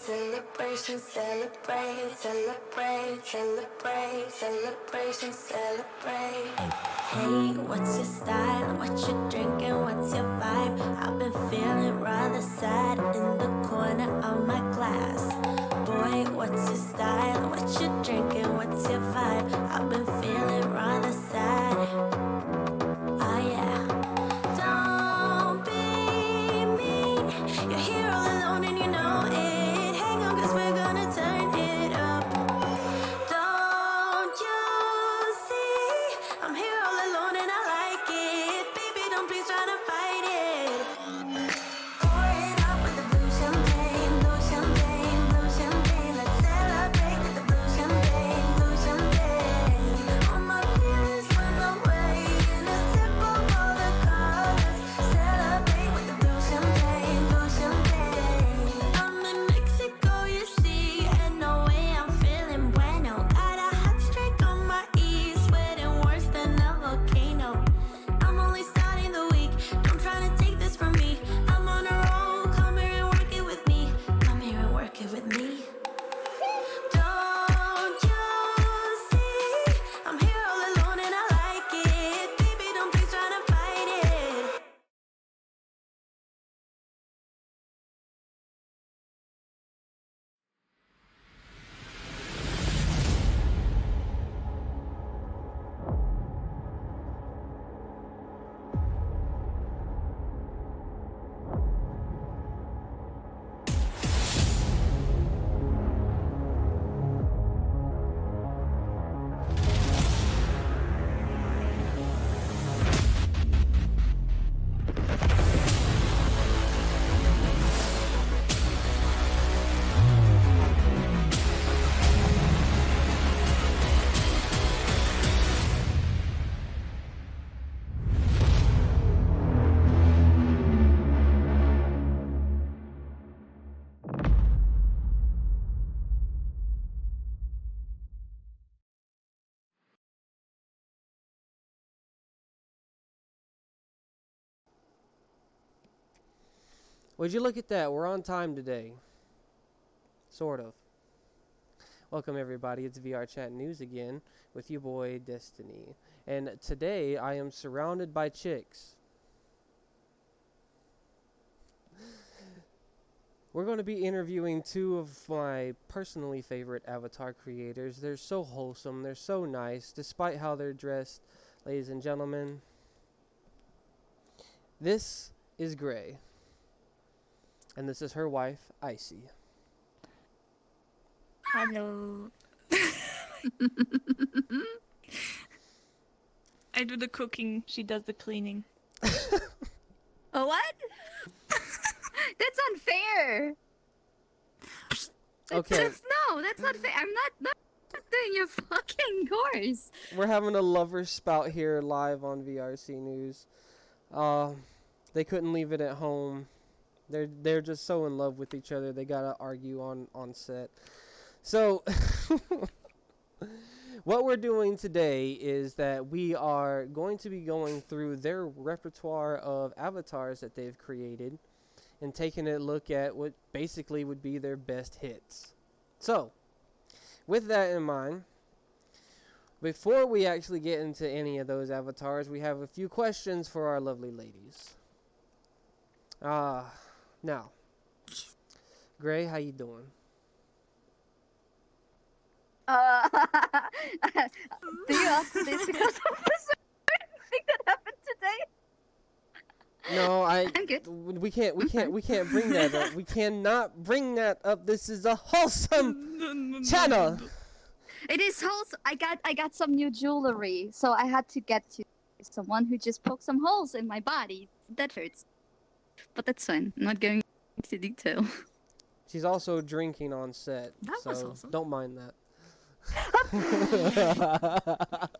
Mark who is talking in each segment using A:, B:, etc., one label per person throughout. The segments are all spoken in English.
A: Celebration, celebrate, celebrate, celebrate, celebration, celebrate. Hey, what's your style? What you drinking? What's your vibe? I've been feeling rather sad in the corner of my glass. Boy, what's your style? What you drinking? What's your vibe? I've been feeling rather sad. Oh yeah. Don't be mean. You're here all alone and you know it. Hang on, 'cause we're gonna turn it up. Don't you see? I'm here all alone and I like it. Baby, don't please try to fight it. Pour it up with the blue champagne, blue champagne, blue champagne. Let's celebrate with the blue champagne, blue champagne. All my feelings went away in a sip of all the colors. Celebrate with the blue champagne, blue champagne. I'm in Mexico, you see, and no way I'm feeling bueno. Got a hot streak on my ears, sweating worse than a volcano. I'm only starting the week, don't try to take this from me. I'm on a roll, come here and work it with me. Come here and work it with me. Don't you see? I'm here all alone and I like it. Baby, don't please try to fight it.
B: Would you look at that? We're on time today. Sort of. Welcome everybody, it's VR Chat News again with your boy Destiny. And today I am surrounded by chicks. we're going to be interviewing two of my personally favorite avatar creators. They're so wholesome, they're so nice, despite how they're dressed, ladies and gentlemen. This is Gray, and this is her wife, Icy.
C: Hello. I do the cooking, she does the cleaning.
D: Oh, what? That's unfair.
B: Okay.
D: That's not fair. I'm not doing your fucking course.
B: We're having a lover spout here live on VRC News. They couldn't leave it at home. They're just so in love with each other. They gotta argue on set. So, what we're doing today is that we are going to be going through their repertoire of avatars that they've created and taking a look at what basically would be their best hits. So, with that in mind, before we actually get into any of those avatars, we have a few questions for our lovely ladies. Now, Gray, how you doing?
D: Do you ask this because of the certain thing that happened today?
B: No,
D: I'm good.
B: we can't bring that up. We cannot bring that up. This is a wholesome channel.
D: It is holes. I got some new jewelry, so I had to get to someone who just poked some holes in my body. That hurts, but that's fine. I'm not going into detail.
B: She's also drinking on set,
C: That was
B: so
C: awesome.
B: don't mind that.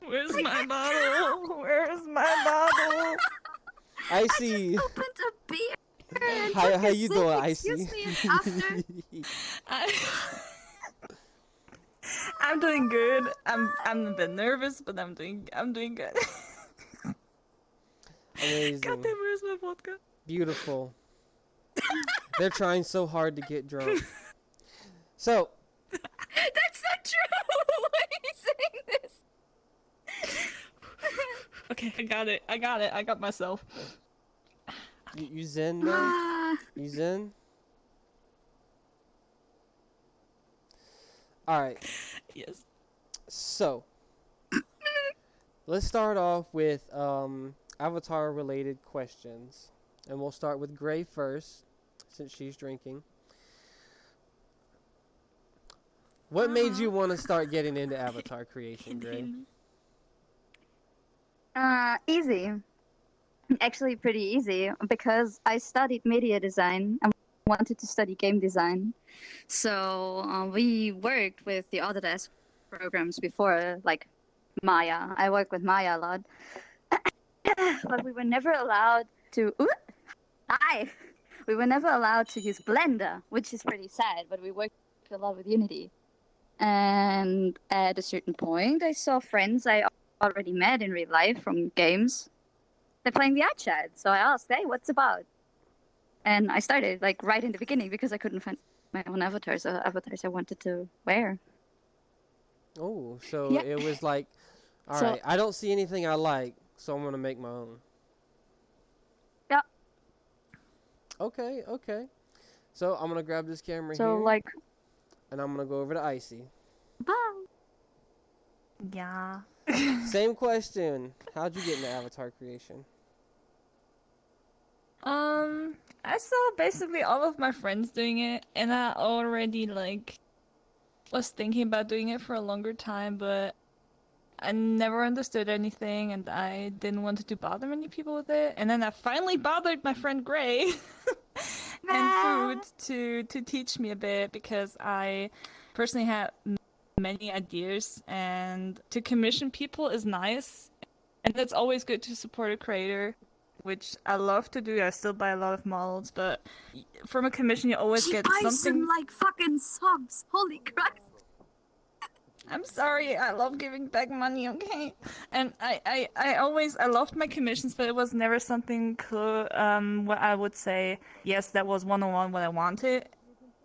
C: Where's my bottle? Where's my bottle?
B: I see.
D: Opened a beer. And
B: How
D: took a
B: you
D: sip.
B: doing, I see?
D: Excuse me. After.
C: I'm doing good. I'm a bit nervous, but I'm doing good.
B: Amazing.
C: God damn, where's my vodka?
B: Beautiful. They're trying so hard to get drunk. So,
D: That's not true. Why are you saying this?
C: Okay, I got myself.
B: you zen now? You zen? Alright,
C: Yes.
B: so let's start off with avatar related questions. And we'll start with Gray first, since she's drinking. What made you want to start getting into avatar creation, Gray?
D: Easy. Actually, pretty easy because I studied media design and wanted to study game design. So we worked with the Autodesk programs before, like Maya. I work with Maya a lot, but we were never allowed to. We were never allowed to use Blender, which is pretty sad. But we worked a lot with Unity. And at a certain point, I saw friends I already met in real life from games. They're playing the iChat, so I asked, "Hey, what's it about?" And I started like right in the beginning because I couldn't find my own avatars I wanted to wear.
B: Oh, so
D: Yeah.
B: it was like, alright, I don't see anything I like, so I'm gonna make my own.
D: Yeah.
B: Okay, okay. So I'm gonna grab this camera
D: So
B: here,
D: like,
B: and I'm gonna go over to Icy.
D: bye.
C: Yeah.
B: Same question. How'd you get into avatar creation?
C: I saw basically all of my friends doing it, and I already was thinking about doing it for a longer time, but I never understood anything, and I didn't want to bother many people with it. And then I finally bothered my friend Gray and Food to teach me a bit because I personally had many ideas, and to commission people is nice, and it's always good to support a creator, which I love to do. I still buy a lot of models, but from a commission you always get something.
D: like fucking subs. Holy Christ.
C: I'm sorry, I love giving back money, okay? And I loved my commissions, but it was never something where I would say, yes, that was one-on-one what I wanted.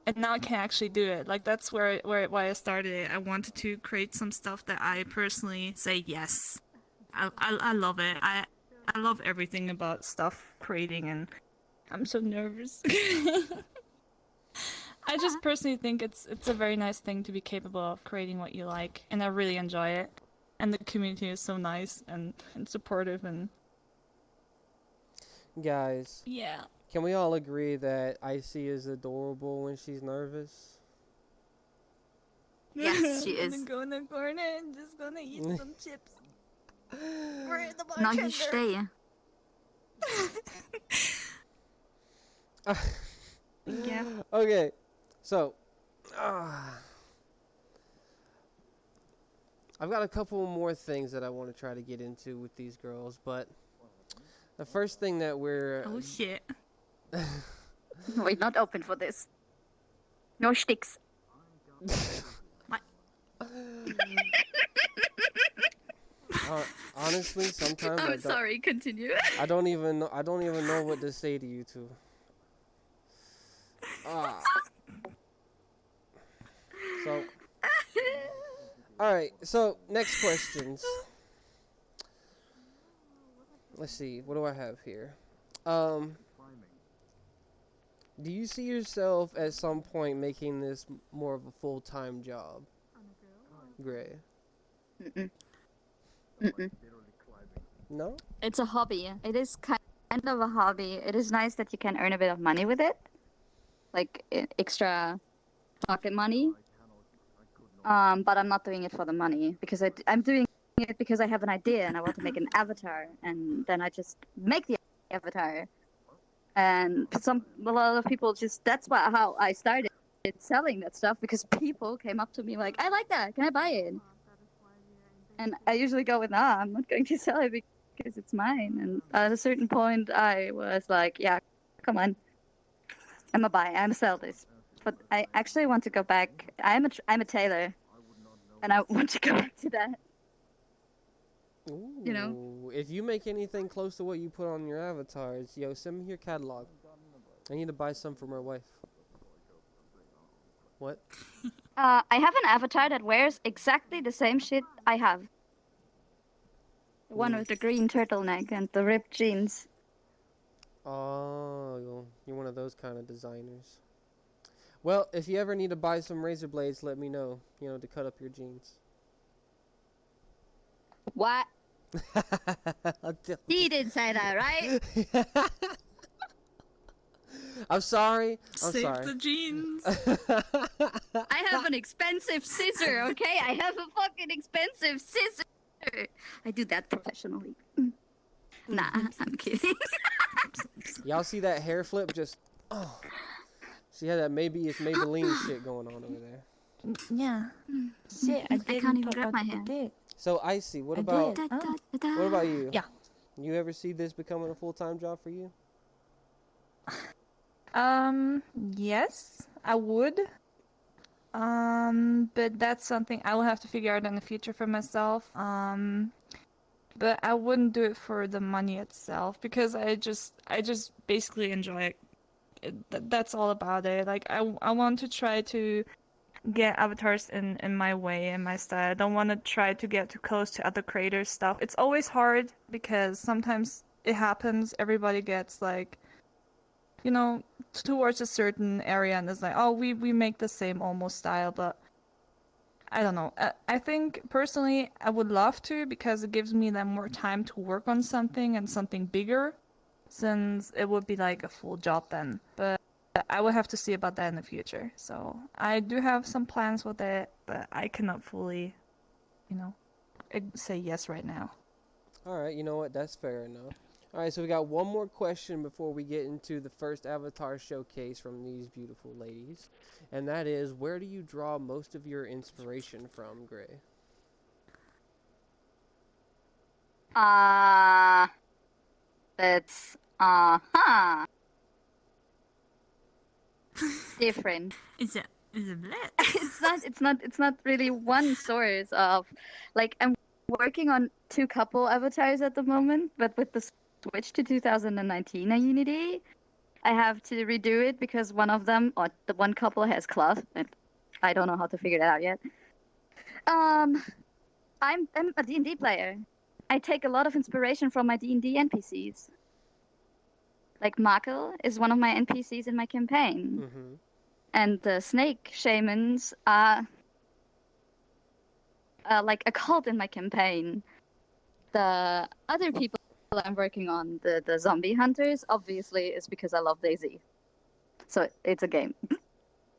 C: And now I can actually do it. Like, that's why I started it. I wanted to create some stuff that I personally say yes. I love it. I love everything about stuff creating, and I'm so nervous. I just personally think it's a very nice thing to be capable of creating what you like, and I really enjoy it. And the community is so nice and supportive and
B: Guys,
C: yeah.
B: can we all agree that Icy is adorable when she's nervous?
D: Yes, she
C: I'm
D: is.
C: gonna go in the corner and just gonna eat some chips. Where's the
D: Now
C: bartender?
D: you stay.
C: Yeah.
B: Okay, so I've got a couple more things that I want to try to get into with these girls, but the first thing that we're
C: Oh shit.
D: We're not open for this. No sticks.
B: honestly, sometimes
D: I'm sorry. Continue.
B: I don't even know what to say to you two. So, all right. So next questions. Let's see. What do I have here? Do you see yourself at some point making this more of a full-time job, Gray?
D: Mm-mm. Mm-mm.
B: No?
D: It's a hobby. It is kind of a hobby. It is nice that you can earn a bit of money with it, like extra pocket money. But I'm not doing it for the money because I'm doing it because I have an idea and I want to make an avatar, and then I just make the avatar. And a lot of people that's how I started selling that stuff, because people came up to me like, I like that, can I buy it? And I usually go with, nah, I'm not going to sell it because it's mine. And at a certain point I was like, yeah, come on, I'm gonna sell this. But I actually want to go back. I'm a tailor, and I want to go back to that.
B: Ooh,
D: You know?
B: if you make anything close to what you put on your avatars, yo, send me your catalog. I need to buy some for my wife. What?
D: I have an avatar that wears exactly the same shit I have. The one with the green turtleneck and the ripped jeans.
B: Oh, you're one of those kind of designers. Well, if you ever need to buy some razor blades, let me know, to cut up your jeans.
D: What? He didn't say that, right?
B: I'm sorry.
C: Save the jeans.
D: I have an expensive scissor, okay? I have a fucking expensive scissor. I do that professionally. Nah, I'm kidding.
B: Y'all see that hair flip? Just, she had that maybe it's Maybelline shit going on over there.
C: Yeah. Shit, I
D: can't even grab my hand.
B: So Icy, what about you?
C: Yeah.
B: You ever see this becoming a full-time job for you?
C: Yes, I would. But that's something I will have to figure out in the future for myself. But I wouldn't do it for the money itself, because I just basically enjoy it. That's all about it. Like I want to try to get avatars in my way and my style. I don't want to try to get too close to other creators' stuff. It's always hard because sometimes it happens. Everybody gets like, towards a certain area and it's like, oh, we make the same almost style, but I don't know. I think personally I would love to, because it gives me then more time to work on something and something bigger, since it would be like a full job then. But I will have to see about that in the future. So I do have some plans with it, but I cannot fully, say yes right now.
B: Alright, you know what? That's fair enough. Alright, so we got one more question before we get into the first avatar showcase from these beautiful ladies. And that is, where do you draw most of your inspiration from, Gray?
D: That's different.
C: Is it black?
D: It's not really one source of, like, I'm working on 2 couple avatars at the moment, but with the switch to 2019 on Unity, I have to redo it because one of them, or the one couple, has cloth, and I don't know how to figure that out yet. I'm a D&D player. I take a lot of inspiration from my D&D NPCs. Like Markel is one of my NPCs in my campaign.
B: Mm-hmm.
D: and the snake shamans are like a cult in my campaign. The other people I'm working on, the zombie hunters, obviously is because I love DayZ. So it's a game.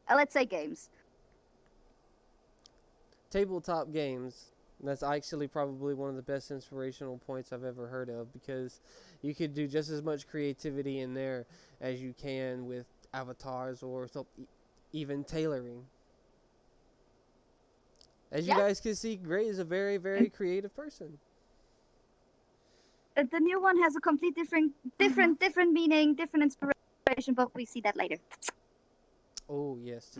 D: Let's say games.
B: Tabletop games. That's actually probably one of the best inspirational points I've ever heard of, because you could do just as much creativity in there as you can with avatars or even tailoring. As you guys can see, Gray is a very, very creative person.
D: The new one has a complete different meaning, different inspiration, but we see that later.
B: Oh, yes.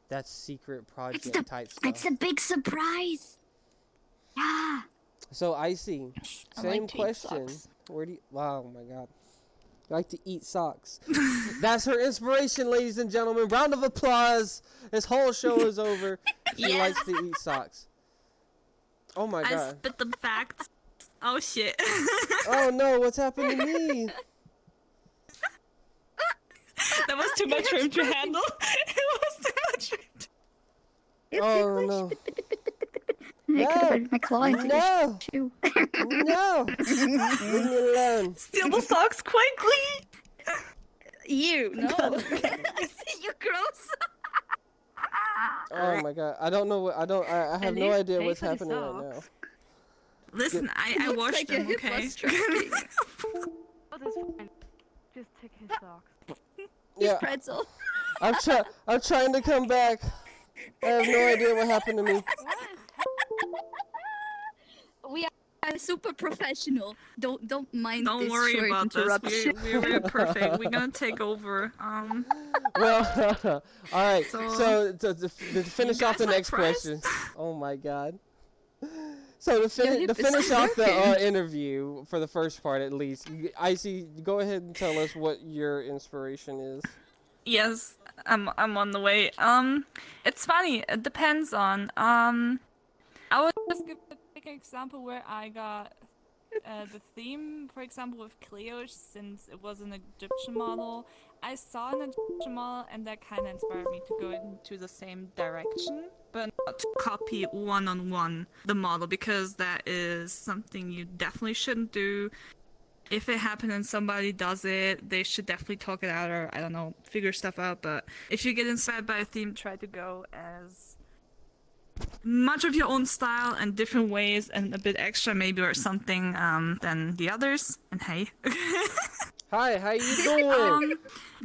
B: That's secret project type stuff.
D: It's a big surprise. Yeah.
B: So, IC,
C: I
B: same
C: like to eat
B: question.
C: socks.
B: Where do you... Wow, my God. I like to eat socks. That's her inspiration, ladies and gentlemen. Round of applause. This whole show is over. She likes to eat socks. Oh my
E: I
B: God.
E: spit the facts. Oh shit.
B: Oh no, what's happened to me?
C: That was too much for him to handle. It was too much for him to...
B: Oh no.
D: I could
B: No.
D: put my claw into
B: No.
D: your shoe.
B: No. Leave me alone.
C: Steal the socks quickly!
D: You, no. You're gross.
B: Oh my God. I don't know what I have no idea what's happening right now.
E: Listen, I washed
D: like
E: them,
D: your hip
E: okay?
D: was striking.
F: Oh, that's fine. Just take his socks.
B: Yeah.
D: Pretzel.
B: I'm trying to come back. I have no idea what happened to me.
D: We are super professional. Don't mind
E: Don't
D: this
E: worry
D: short
E: about this.
D: interruption.
E: We're perfect. We're gonna take over.
B: Well, all right. So to finish
E: You
B: off the
E: guys
B: next
E: like fries?
B: question. Oh my God. So to
D: hip is
B: finish off the
D: working.
B: interview for the first part at least, IC, go ahead and tell us what your inspiration is.
C: Yes, I'm on the way. It's funny. It depends on. I would just give a quick example where I got the theme, for example, with Cleo, since it was an Egyptian model. I saw an Egyptian model, and that kind of inspired me to go into the same direction, but not to
E: Copy one-on-one the model, because that is something you definitely shouldn't do. If it happened and somebody does it, they should definitely talk it out, or I don't know, figure stuff out. But if you get inspired by a theme, try to go as much of your own style and different ways and a bit extra maybe or something than the others. And hey.
B: Hi, how you doing?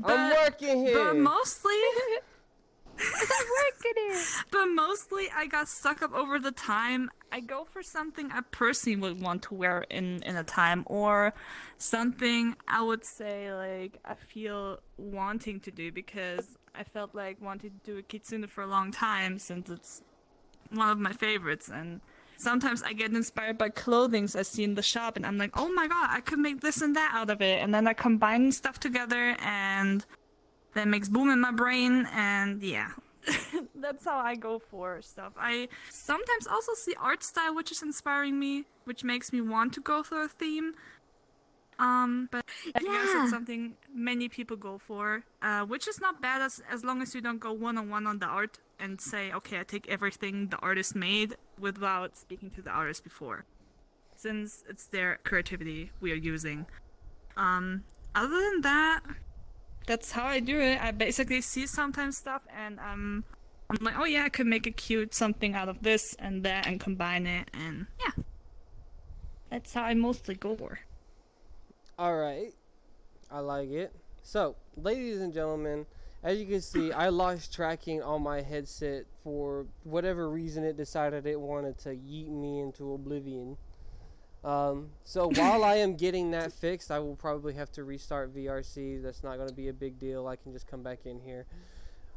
B: I'm working here.
E: But mostly
D: working it.
E: But mostly I got stuck up over the time. I go for something I personally would want to wear in a time, or something I would say like I feel wanting to do, because I felt like wanting to do a kitsune for a long time, since it's one of my favorites. And sometimes I get inspired by clothing I see in the shop, and I'm like, oh my god, I could make this and that out of it, and then I combine stuff together, and that makes boom in my brain, and yeah. That's how I go for stuff. I sometimes also see art style which is inspiring me, which makes me want to go for a theme. But I guess it's something many people go for, which is not bad as long as you don't go one-on-one on the art and say, okay, I take everything the artist made without speaking to the artist before, since it's their creativity we are using. Other than that, that's how I do it. I basically see sometimes stuff and I'm like, oh yeah, I could make a cute something out of this and that and combine it, and yeah. That's how I mostly go for.
B: Alright, I like it. So, ladies and gentlemen, as you can see, I lost tracking on my headset for whatever reason. It decided it wanted to yeet me into oblivion. So while I am getting that fixed, I will probably have to restart VRC. That's not going to be a big deal. I can just come back in here.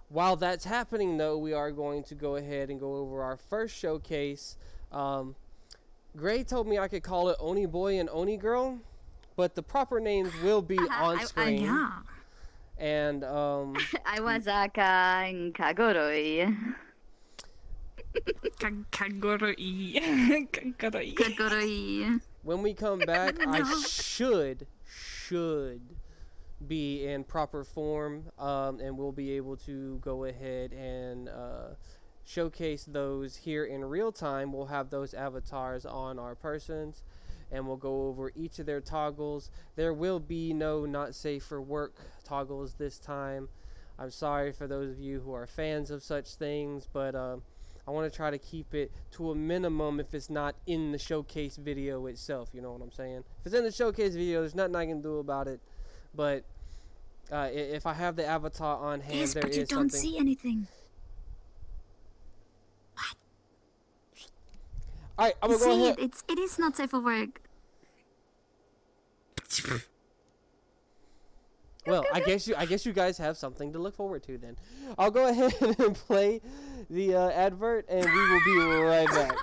B: While that's happening, though, we are going to go ahead and go over our first showcase. Gray told me I could call it Oni Boy and Oni Girl, but the proper names will be on screen.
E: Yeah.
B: And
D: I was in Kagoroi.
E: Kagoroi.
D: Kagoroi.
B: when we come back, I should be in proper form, and we'll be able to go ahead and showcase those here in real time. We'll have those avatars on our persons, and we'll go over each of their toggles. There will be no not safe for work toggles this time. I'm sorry for those of you who are fans of such things, but I want to try to keep it to a minimum if it's not in the showcase video itself. You know what I'm saying? If it's in the showcase video, there's nothing I can do about it. But if I have the avatar on hand,
D: Yes,
B: there
D: but you
B: is
D: don't
B: something.
D: see anything.
B: All right, I'm
D: You
B: gonna go
D: see
B: ahead.
D: it is not safe for work.
B: Well, I guess you guys have something to look forward to then. I'll go ahead and play the advert, and we will be right back.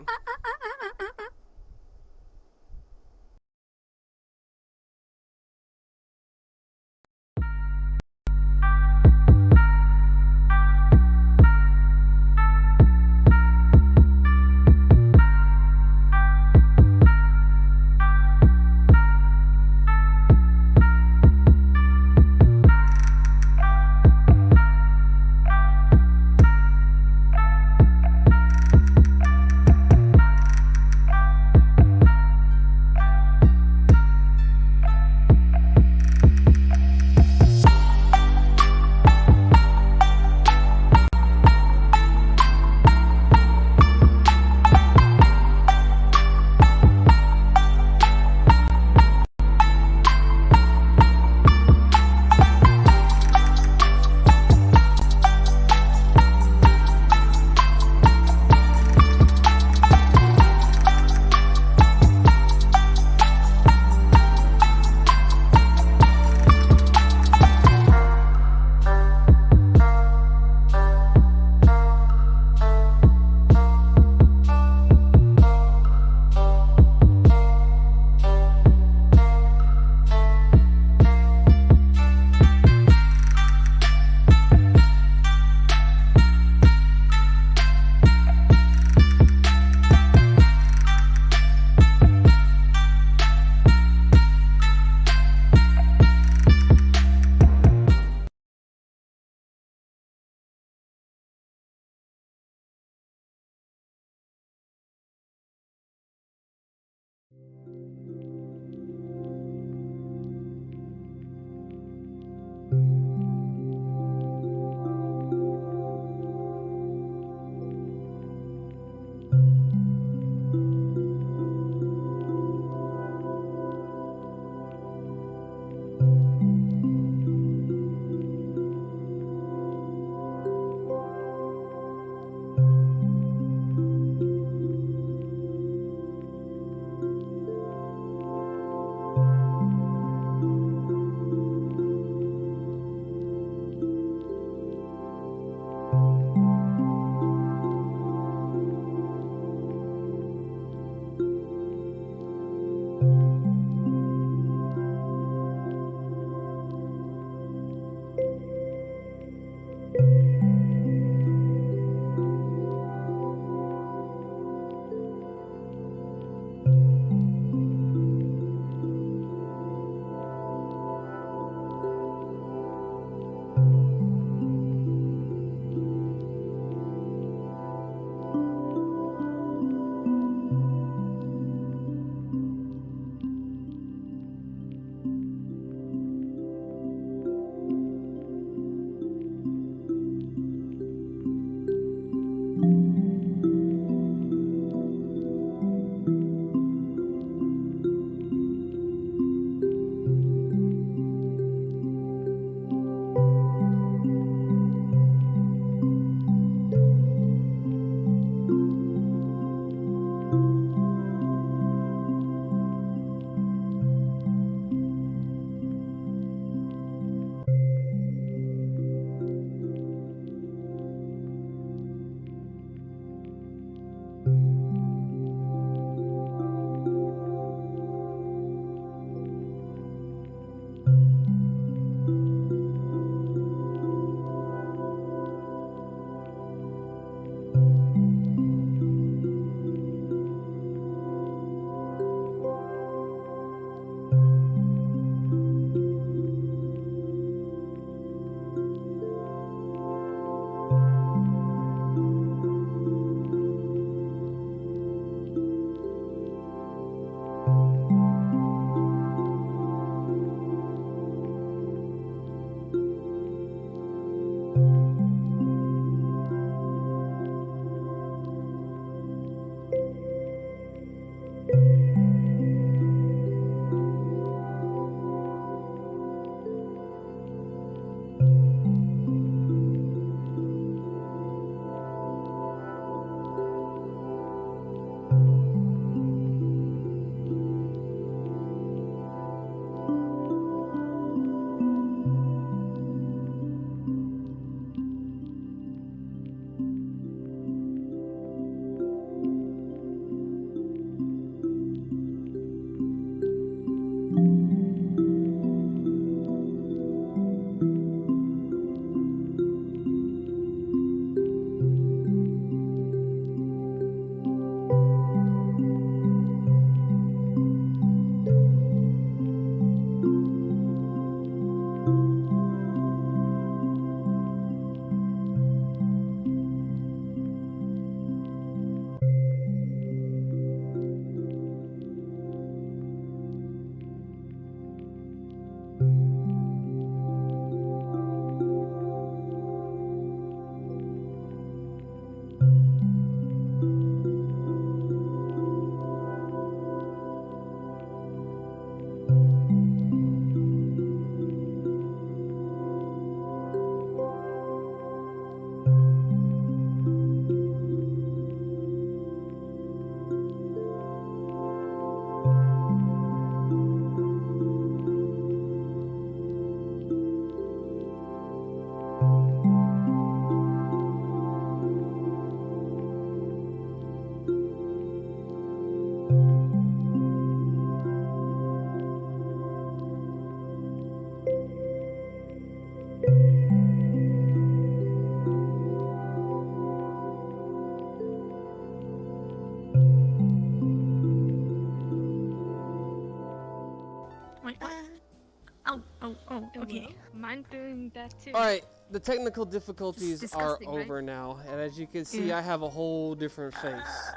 F: think that too.
B: Alright, the technical difficulties
D: It's
B: are
D: disgusting, right?
B: over now, and as you can see, I have a whole different face.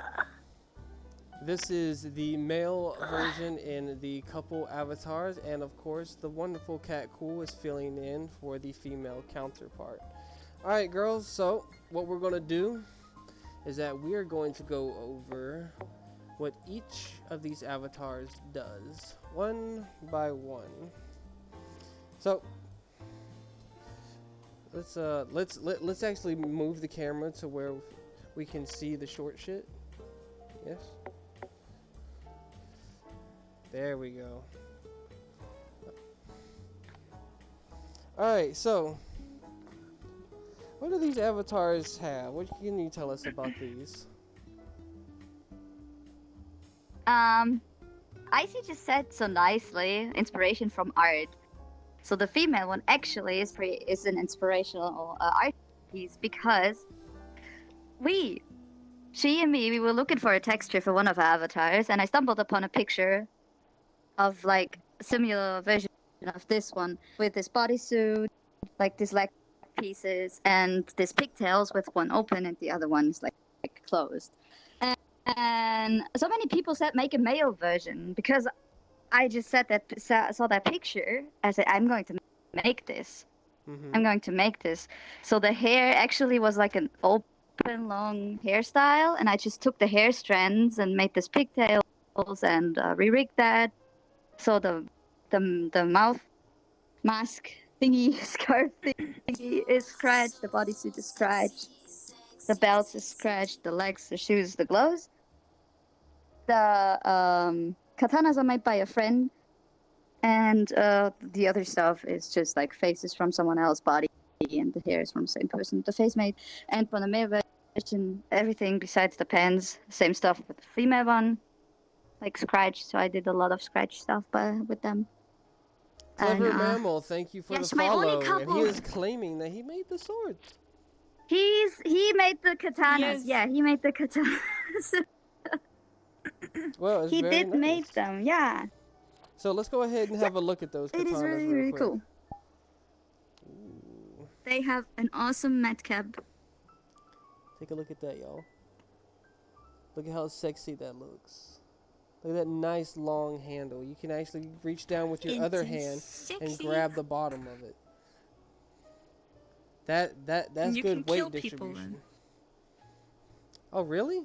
B: This is the male version in the couple avatars, and of course, the wonderful Katcool is filling in for the female counterpart. Alright, girls, so what we're going to do is that we are going to go over what each of these avatars does, one by one. So, let's actually move the camera to where we can see the short shit. Yes. There we go. Alright, so what do these avatars have? What can you tell us about these?
D: IC just said so nicely, inspiration from art. So the female one actually is an inspirational art piece because she and me, we were looking for a texture for one of our avatars, and I stumbled upon a picture of like a similar version of this one with this bodysuit, like these leg pieces, and these pigtails with one open and the other one's like closed. And so many people said make a male version because I just saw that picture. I said I'm going to make this. I'm going to make this. So the hair actually was like an open long hairstyle, and I just took the hair strands and made this pigtails and re-rigged that. So the mouth mask thingy, scarf thingy is scratched, the bodysuit is scratched, the belts is scratched, the legs, the shoes, the gloves. The katanas are made by a friend, and the other stuff is just like faces from someone else's body, and the hair is from the same person. The face made, and for the male version, everything besides the pants, same stuff with the female one, like scratch. So I did a lot of scratch stuff with them.
B: Clever
D: And,
B: Mammal, thank you for
D: yes,
B: the
D: my only
B: follow. And he
D: couple.
B: is claiming that he made the swords.
D: He made the katanas.
C: Yes.
D: Yeah, he made the katanas.
B: Well, it's
D: He
B: very
D: did
B: nice.
D: make them. Yeah,
B: So let's go ahead and have a look at those katanas
D: it is really
B: real
D: really
B: quick.
D: cool.
B: Ooh.
D: They have an awesome mat cap.
B: Take a look at that, y'all. Look at how sexy that looks. Look at that nice long handle. You can actually reach down with your other hand and grab the bottom of it. That's
E: you
B: good
E: can kill
B: weight
E: people
B: distribution.
E: then.
B: Oh, really?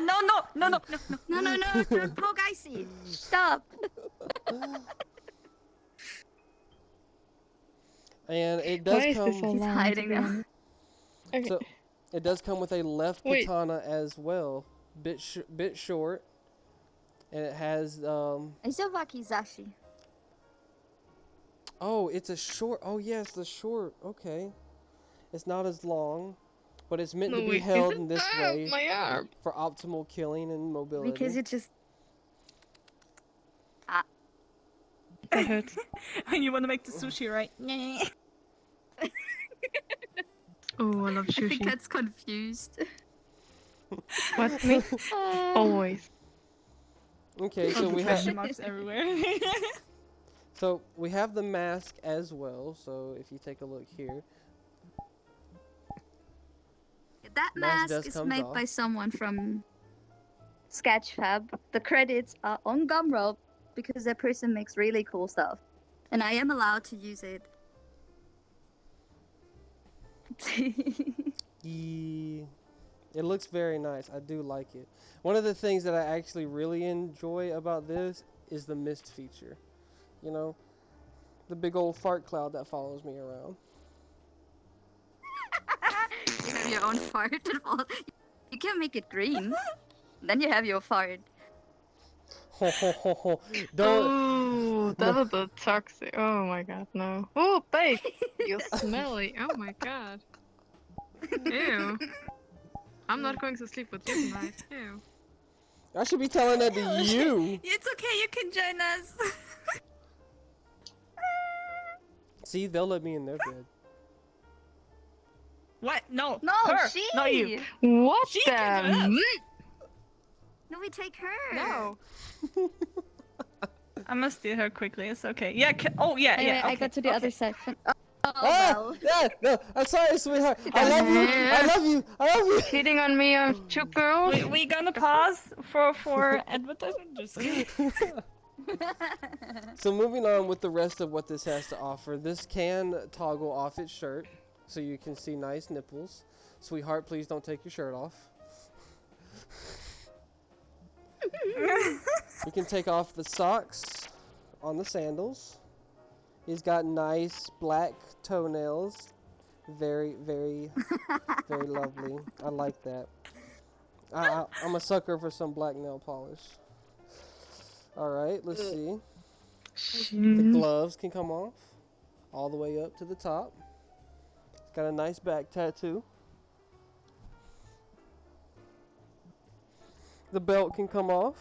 E: No,
D: No, don't poke Icy. Stop.
B: And it does
G: Why
B: come.
G: is this so
D: He's
G: long?
D: hiding now.
G: Okay.
B: So it does come with a left
G: Wait.
B: katana as well, bit short, and it has
D: It's a wakizashi.
B: Oh, it's a short. Oh yes, the short. Okay, it's not as long, but it's meant to be held in this way
G: My arm.
B: for optimal killing and mobility.
D: Because it just
G: That hurts.
E: And you want to make the sushi, right?
G: Oh, I love
D: I think
G: sushi.
D: that's confused.
G: What? Me? Always.
B: Okay, so we
E: Question
B: have
E: marks everywhere.
B: we have the mask as well. So if you take a look here,
D: That
B: Mask
D: mask
B: does
D: is
B: comes
D: made
B: off.
D: by someone from Sketchfab. The credits are on Gumroad because that person makes really cool stuff. And I am allowed to use it.
B: it looks very nice. I do like it. One of the things that I actually really enjoy about this is the mist feature. You know, the big old fart cloud that follows me around.
D: You have your own fart. You can make it green. Then you have your fart.
B: Don't.
G: Oh, that was a toxic. Oh my god, no. Oh, babe, you're smelly. Oh my god. Ew. I'm not going to sleep with you tonight. Ew.
B: I should be telling that to you.
E: It's okay, you can join us.
B: See, they'll let me in their bed.
E: What? No.
D: No,
E: her,
D: she.
E: not you.
G: What
E: She
G: the?
E: can do
G: m-
D: No, we take her.
G: No.
C: I'm gonna steal her quickly. It's okay. Yeah. Oh yeah.
D: Anyway,
C: Yeah.
D: I
C: Okay,
D: got to the
C: okay.
D: other side. Oh,
B: Ah!
D: well.
B: Yeah, no, I'm sorry, sweetheart. I love you. I love you. I love you.
G: Hitting on me of two girls.
C: We gonna pause for advertisement. Just kidding.
B: So moving on with the rest of what this has to offer, this can toggle off its shirt so you can see nice nipples. Sweetheart, please don't take your shirt off. You can take off the socks on the sandals. He's got nice black toenails. Very, very, very lovely. I like that. I'm a sucker for some black nail polish. Alright, let's see. The gloves can come off all the way up to the top. It's got a nice back tattoo. The belt can come off.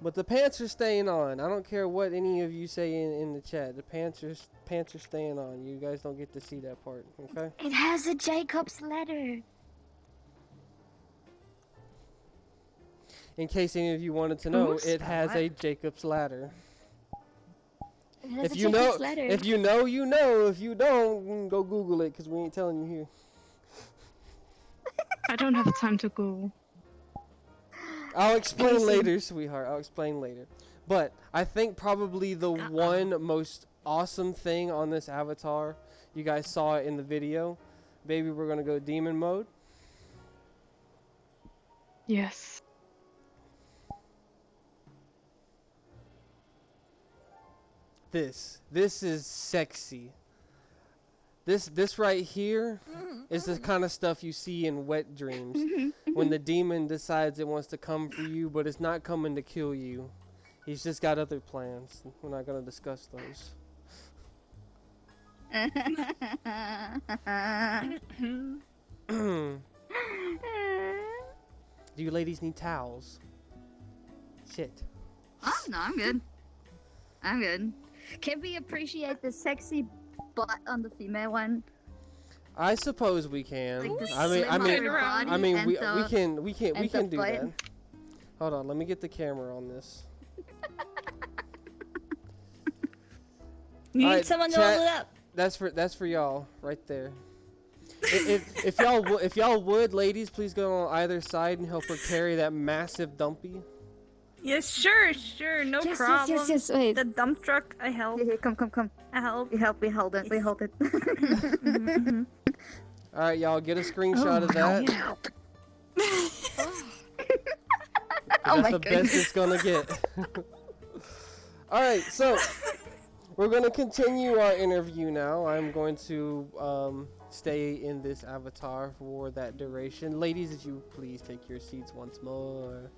B: But the pants are staying on. I don't care what any of you say in the chat. The pants are staying on. You guys don't get to see that part, okay?
D: It has a Jacob's ladder.
B: In case any of you wanted to know,
C: Who's
B: it has
C: that?
B: a Jacob's ladder.
D: It has
B: If
D: a
B: you
D: Jacob's
B: know,
D: ladder.
B: if you know, you know. If you don't, go Google it, because we ain't telling you here.
G: I don't have time to go.
B: I'll explain
D: Casey.
B: later, sweetheart. I'll explain later. But I think probably the one most awesome thing on this avatar, you guys saw it in the video. Baby, we're gonna go demon mode.
G: Yes.
B: This is sexy. This right here is the kind of stuff you see in wet dreams. When the demon decides it wants to come for you, but it's not coming to kill you. He's just got other plans. We're not gonna discuss those. Do you ladies need towels? Shit.
D: Oh, no, I'm good. I'm good. Can we appreciate the sexy butt on the female one?
B: I suppose we can.
D: Like the
B: I mean,
D: slimmer body and
B: we
D: the-
B: can
D: the
B: do
D: butt.
B: that. Hold on, let me get the camera on this.
C: You need
B: Alright,
C: someone to
B: chat.
C: hold it up.
B: That's for y'all right there. if y'all would, ladies, please go on either side and help her carry that massive dumpy.
C: Yes, sure, no
D: Yes,
C: problem.
D: yes, wait.
C: The dump truck, I help.
D: Here, come.
C: I help.
D: We hold it.
C: Mhm.
B: All right, y'all, get a screenshot of that.
D: Oh
B: That's
D: my
B: the best it's gonna get. All right, so we're gonna continue our interview now. I'm going to stay in this avatar for that duration. Ladies, if you please take your seats once more.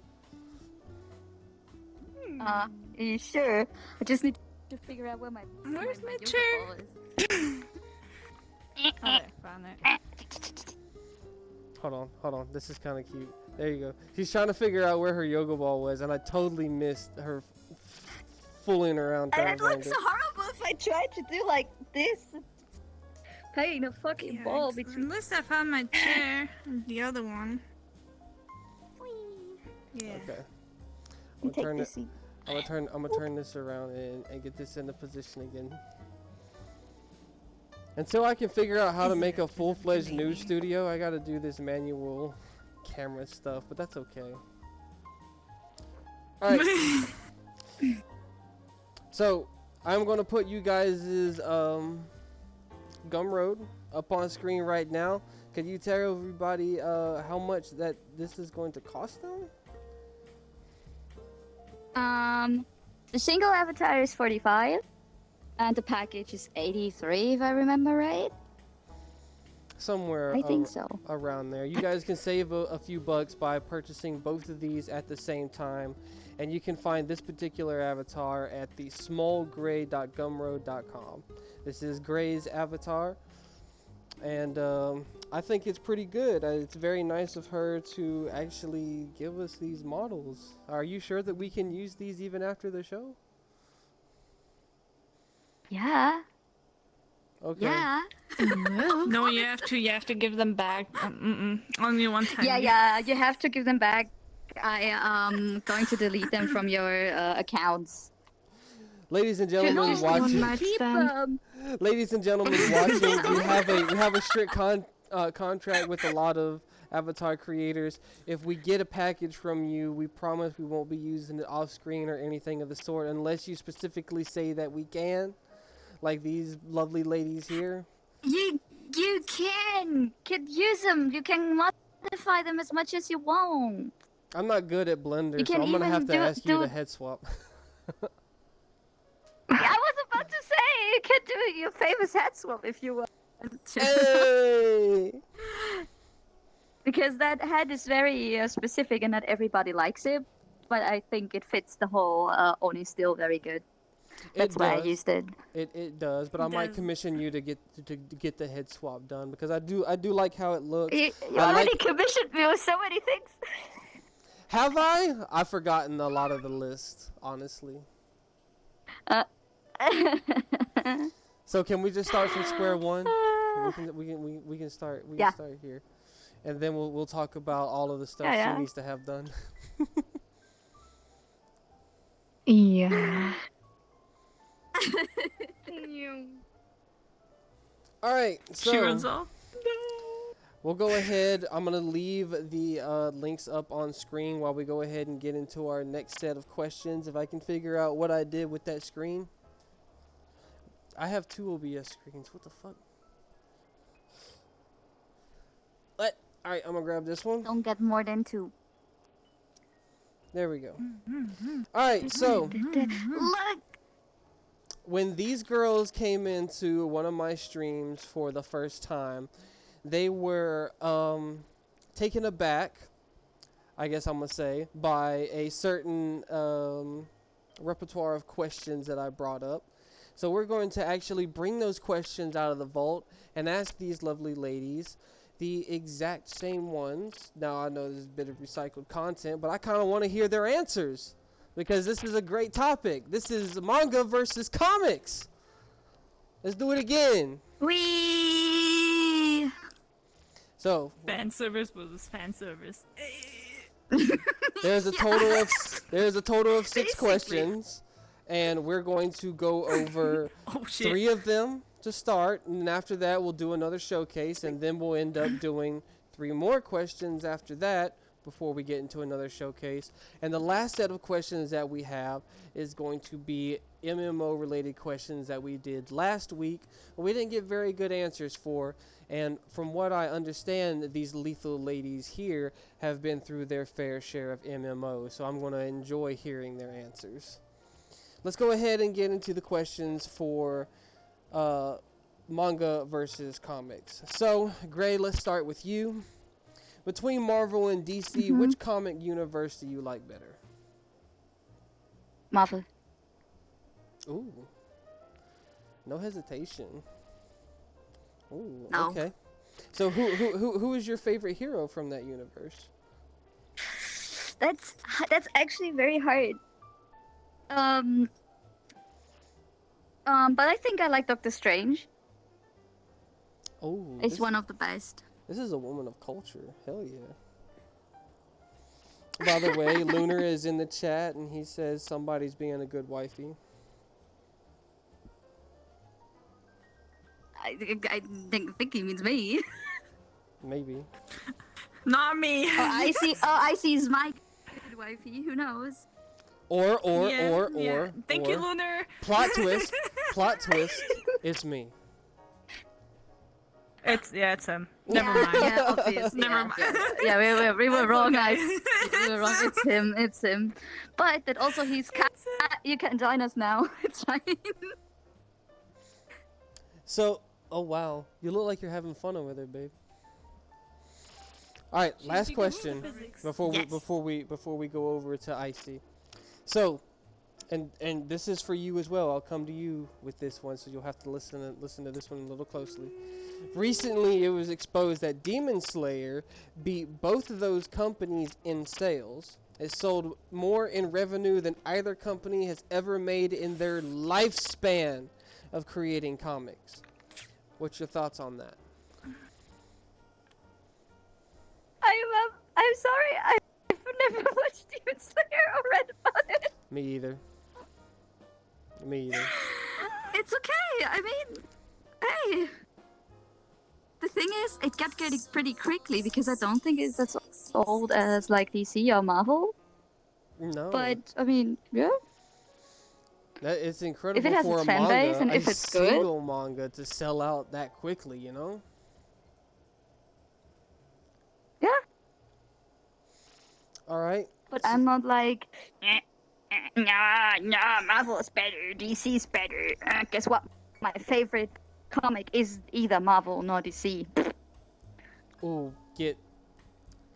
D: Are you sure? I just need to figure out where my
C: Where's my
D: yoga
C: chair?
D: ball is.
C: Okay, found it.
B: Hold on. This is kind of cute. There you go. She's trying to figure out where her yoga ball was, and I totally missed her fooling around trying
D: And
B: to
D: it
B: find
D: looks
B: it.
D: horrible if I try to do like this. Paying a fucking ball between.
E: Unless I found my chair, the other one. Yeah.
B: Okay.
D: You
B: I'm
D: take
B: gonna
D: the seat.
B: turn I'm gonna turn this around and get this into position again. Until I can figure out how to make a full-fledged news studio, I gotta do this manual camera stuff, but that's okay. Alright. So, I'm gonna put you guys' Gumroad up on screen right now. Can you tell everybody how much that this is going to cost them?
D: The single avatar is 45, and the package is 83, if I remember right.
B: Somewhere
D: I think so.
B: around there. You guys can save a few bucks by purchasing both of these at the same time, and you can find this particular avatar at the smallgray.gumroad.com. This is Gray's avatar, and I think it's pretty good. It's very nice of her to actually give us these models. Are you sure that we can use these even after the show?
D: Yeah.
B: Okay.
D: Yeah.
E: No, you have to give them back. Only one time.
D: Yeah, you have to give them back. I am going to delete them from your accounts.
B: Ladies and gentlemen
G: Just one
B: watching,
G: night stand.
B: ladies and gentlemen watching, we have a strict contract with a lot of avatar creators. If we get a package from you, we promise we won't be using it off screen or anything of the sort unless you specifically say that we can, like these lovely ladies here.
D: You can use them. You can modify them as much as you want.
B: I'm not good at Blender,
D: You
B: so
D: can
B: I'm gonna have
D: even
B: to ask you to head swap.
D: I was about to say you can do your famous head swap if you want to.
B: Hey!
D: Because that head is very specific and not everybody likes it. But I think it fits the whole Oni still very good. That's why I used it.
B: It does, but I might
E: Does.
B: commission you to get the head swap done because I do like how it looks.
D: You
B: I
D: already
B: like-
D: commissioned me with so many things.
B: Have I? I've forgotten a lot of the list, honestly. So can we just start from square one? We can start start here, and then we'll talk about all of the stuff
D: Yeah.
B: she needs to have done.
G: Yeah.
B: All right,
E: She runs
B: so
E: off.
B: we'll go ahead. I'm gonna leave the links up on screen while we go ahead and get into our next set of questions. If I can figure out what I did with that screen. I have 2 OBS screens. What the fuck? What? Alright, I'm gonna grab this one.
D: Don't get more than 2.
B: There we go. Alright, so
D: Look.
B: when these girls came into one of my streams for the first time, they were taken aback, I guess I'm gonna say, by a certain repertoire of questions that I brought up. So we're going to actually bring those questions out of the vault and ask these lovely ladies the exact same ones. Now I know this is a bit of recycled content, but I kind of want to hear their answers because this is a great topic. This is manga versus comics. Let's do it again.
D: Wee.
B: So
E: Fan service versus fan service.
B: there's a total of 6
D: Basically.
B: questions, and we're going to go over
E: Oh shit.
B: 3 of them to start, and after that we'll do another showcase, and then we'll end up doing 3 more questions after that before we get into another showcase. And the last set of questions that we have is going to be MMO related questions that we did last week, but we didn't get very good answers for. And from what I understand, these lethal ladies here have been through their fair share of MMO, so I'm going to enjoy hearing their answers. Let's go ahead and get into the questions for manga versus comics. So, Gray, let's start with you. Between Marvel and DC, which comic universe do you like better?
D: Marvel.
B: Ooh. No hesitation. Ooh,
D: No.
B: okay. So who is your favorite hero from that universe?
D: That's actually very hard. But I think I like Doctor Strange.
B: Oh,
D: It's one of the best.
B: this is a woman of culture. Hell yeah. By the way, Lunar is in the chat and he says somebody's being a good wifey.
D: I think he means me.
B: Maybe.
E: Not me.
D: I see is my good wifey. Who knows?
B: Or
E: Thank you, Lunar.
B: plot twist, it's me.
E: It's him. Never mind.
D: Yeah, obviously.
E: Never mind.
D: Yeah, we were
E: That's
D: wrong,
E: okay.
D: guys. We were wrong. It's him. But that also you can join us now. It's fine.
B: So, oh wow, you look like you're having fun over there, babe. All right, last question before we go over to Icy. So, and this is for you as well. I'll come to you with this one, so you'll have to listen to this one a little closely. Recently, it was exposed that Demon Slayer beat both of those companies in sales. It sold more in revenue than either company has ever made in their lifespan of creating comics. What's your thoughts on that?
D: I'm sorry. I've never watched Demon Slayer or read about it.
B: Me either. Me either.
D: It's okay. I mean, hey. The thing is, it got getting pretty quickly because I don't think it's as old as like DC or Marvel.
B: No.
D: But I mean, yeah.
B: It's incredible
D: has
B: for
D: its
B: a
D: fan
B: manga,
D: base and
B: a
D: if it's good.
B: single manga to sell out that quickly, you know?
D: Yeah.
B: Alright.
D: But I'm not like, nah, Marvel's better, DC's better. Guess what? My favorite comic is either Marvel nor DC.
B: Ooh, get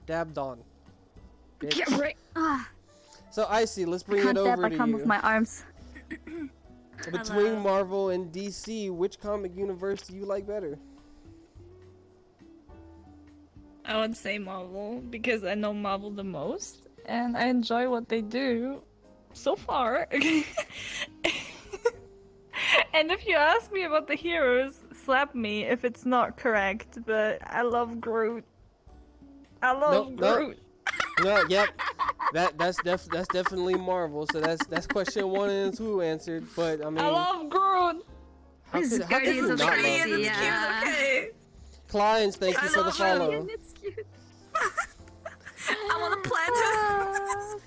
B: dabbed on. Bitch.
D: Get right.
B: So, Icy, let's bring it
D: Can't dab,
B: over
D: I
B: to
D: can't
B: you.
D: move my arms.
B: Between
E: Hello.
B: Marvel and DC, which comic universe do you like better?
C: I would say Marvel because I know Marvel the most and I enjoy what they do so far. And if you ask me about the heroes, slap me if it's not correct, but I love Groot. I love
B: Nope.
C: Groot.
B: No, yep. That's definitely Marvel. So that's question 1 and 2 answered. But I mean,
C: I love Groot.
B: how could you
D: Guardians of
B: not
D: the
B: love
D: Galaxy,
B: Groot?
D: yeah.
E: Okay.
B: Clients, thank you
E: I
B: for the
E: love
B: follow.
D: It's cute.
E: I want to plant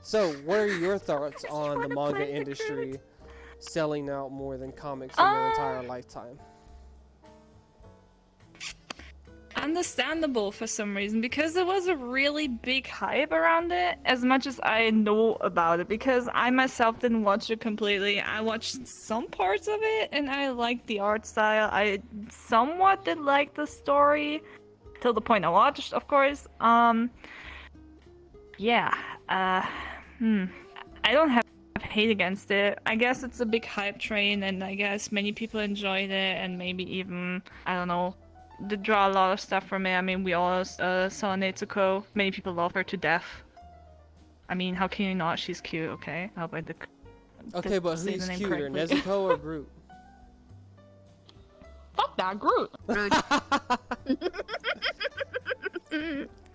B: So, what are your thoughts on the
D: wanna
B: manga
D: play the
B: industry selling out more than comics in their entire lifetime?
C: Understandable for some reason because there was a really big hype around it as much as I know about it because I myself didn't watch it completely. I watched some parts of it and I liked the art style. I somewhat did like the story till the point I watched, of course. Yeah. I don't have hate against it. I guess it's a big hype train and I guess many people enjoyed it and maybe even, I don't know, they draw a lot of stuff from it. I mean, we all saw Nezuko. Many people love her to death. I mean, how can you not? She's cute, okay? I hope I did.
B: Okay, but
C: say
B: who's
C: the name
B: cuter,
C: correctly.
B: Nezuko or Groot?
C: Fuck that, Groot!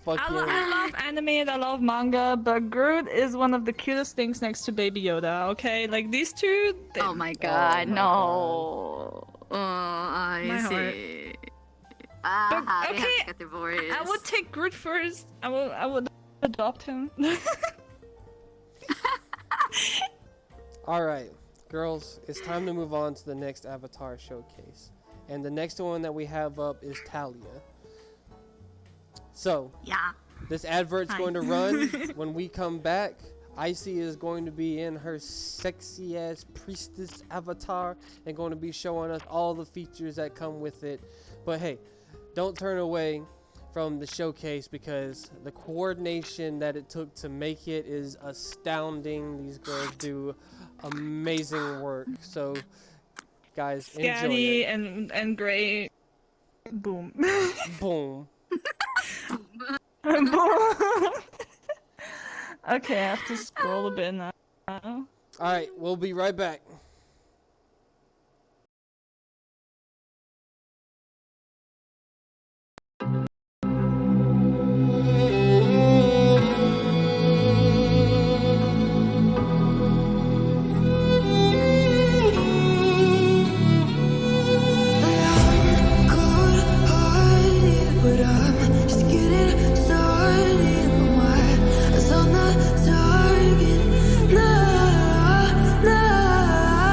B: Fuck you.
C: I love anime and I love manga, but Groot is one of the cutest things next to Baby Yoda, okay? Like, these two... they-
D: Oh my god,
B: my
D: no. Oh, I
C: My heart.
D: see. Ah, they have
C: okay,
D: to get divorced.
C: I would take Groot first. I would adopt him.
B: Alright, girls, it's time to move on to the next Avatar showcase. And the next one that we have up is Talia. So,
E: Yeah.
B: this advert's
E: Hi.
B: going to run. When we come back, Icy is going to be in her sexy ass priestess avatar and going to be showing us all the features that come with it. But hey, don't turn away from the showcase because the coordination that it took to make it is astounding. These girls do amazing work. So, guys, enjoy
C: Scatty
B: it.
C: and Gray. Boom.
B: Boom.
C: Boom. Okay, I have to scroll a bit now.
B: Alright, we'll be right back.
A: But I'm just getting started. My eyes on the target. Nah, nah.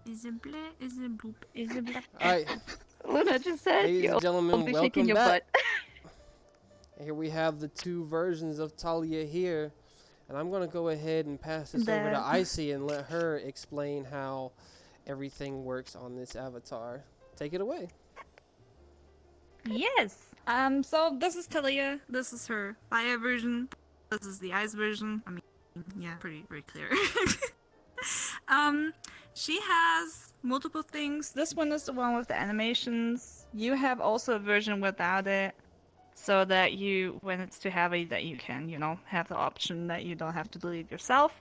E: Is a bleh, is a bloop, is a bleh.
B: Alright,
D: Luna just said
B: ladies
D: you're
B: and gentlemen,
D: only shaking
B: welcome
D: your
B: back.
D: butt.
B: Here we have the two versions of Talia here. And I'm going to go ahead and pass this over to Icy and let her explain how everything works on this avatar. Take it away.
E: Yes. So this is Talia. This is her fire version. This is the ice version. I mean, yeah, pretty clear. She has multiple things. This one is the one with the animations. You have also a version without it, so that you, when it's too heavy, that you can, you know, have the option that you don't have to delete yourself.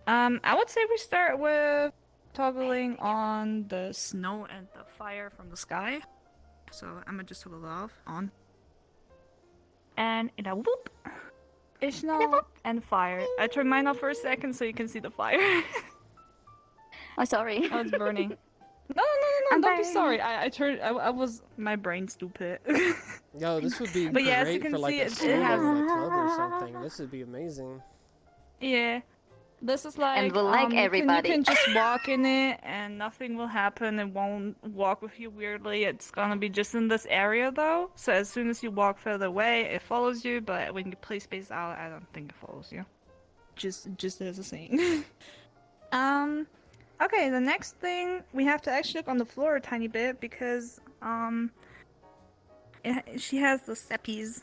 E: I would say we start with toggling on the snow and the fire from the sky. So I'm gonna just toggle it off, on. And in a whoop, it's snow and fire. I turned mine off for a second so you can see the fire.
D: I'm sorry.
E: Oh, it's burning. No,
D: I'm
E: don't be
D: sorry.
E: sorry. I was, my brain's stupid.
B: Yo, this would be
E: But yeah, as
B: great
E: you can
B: for like
E: see,
B: a
E: it
B: school
E: has-
B: or a club or something. This would be amazing.
E: Yeah. This is like,
D: And we'll like everybody.
E: You can just walk in it and nothing will happen. It won't walk with you weirdly. It's gonna be just in this area though. So as soon as you walk further away, it follows you. But when you play space out, I don't think it follows you. Just as a saying. Okay, the next thing, we have to actually look on the floor a tiny bit because, she has the steppies.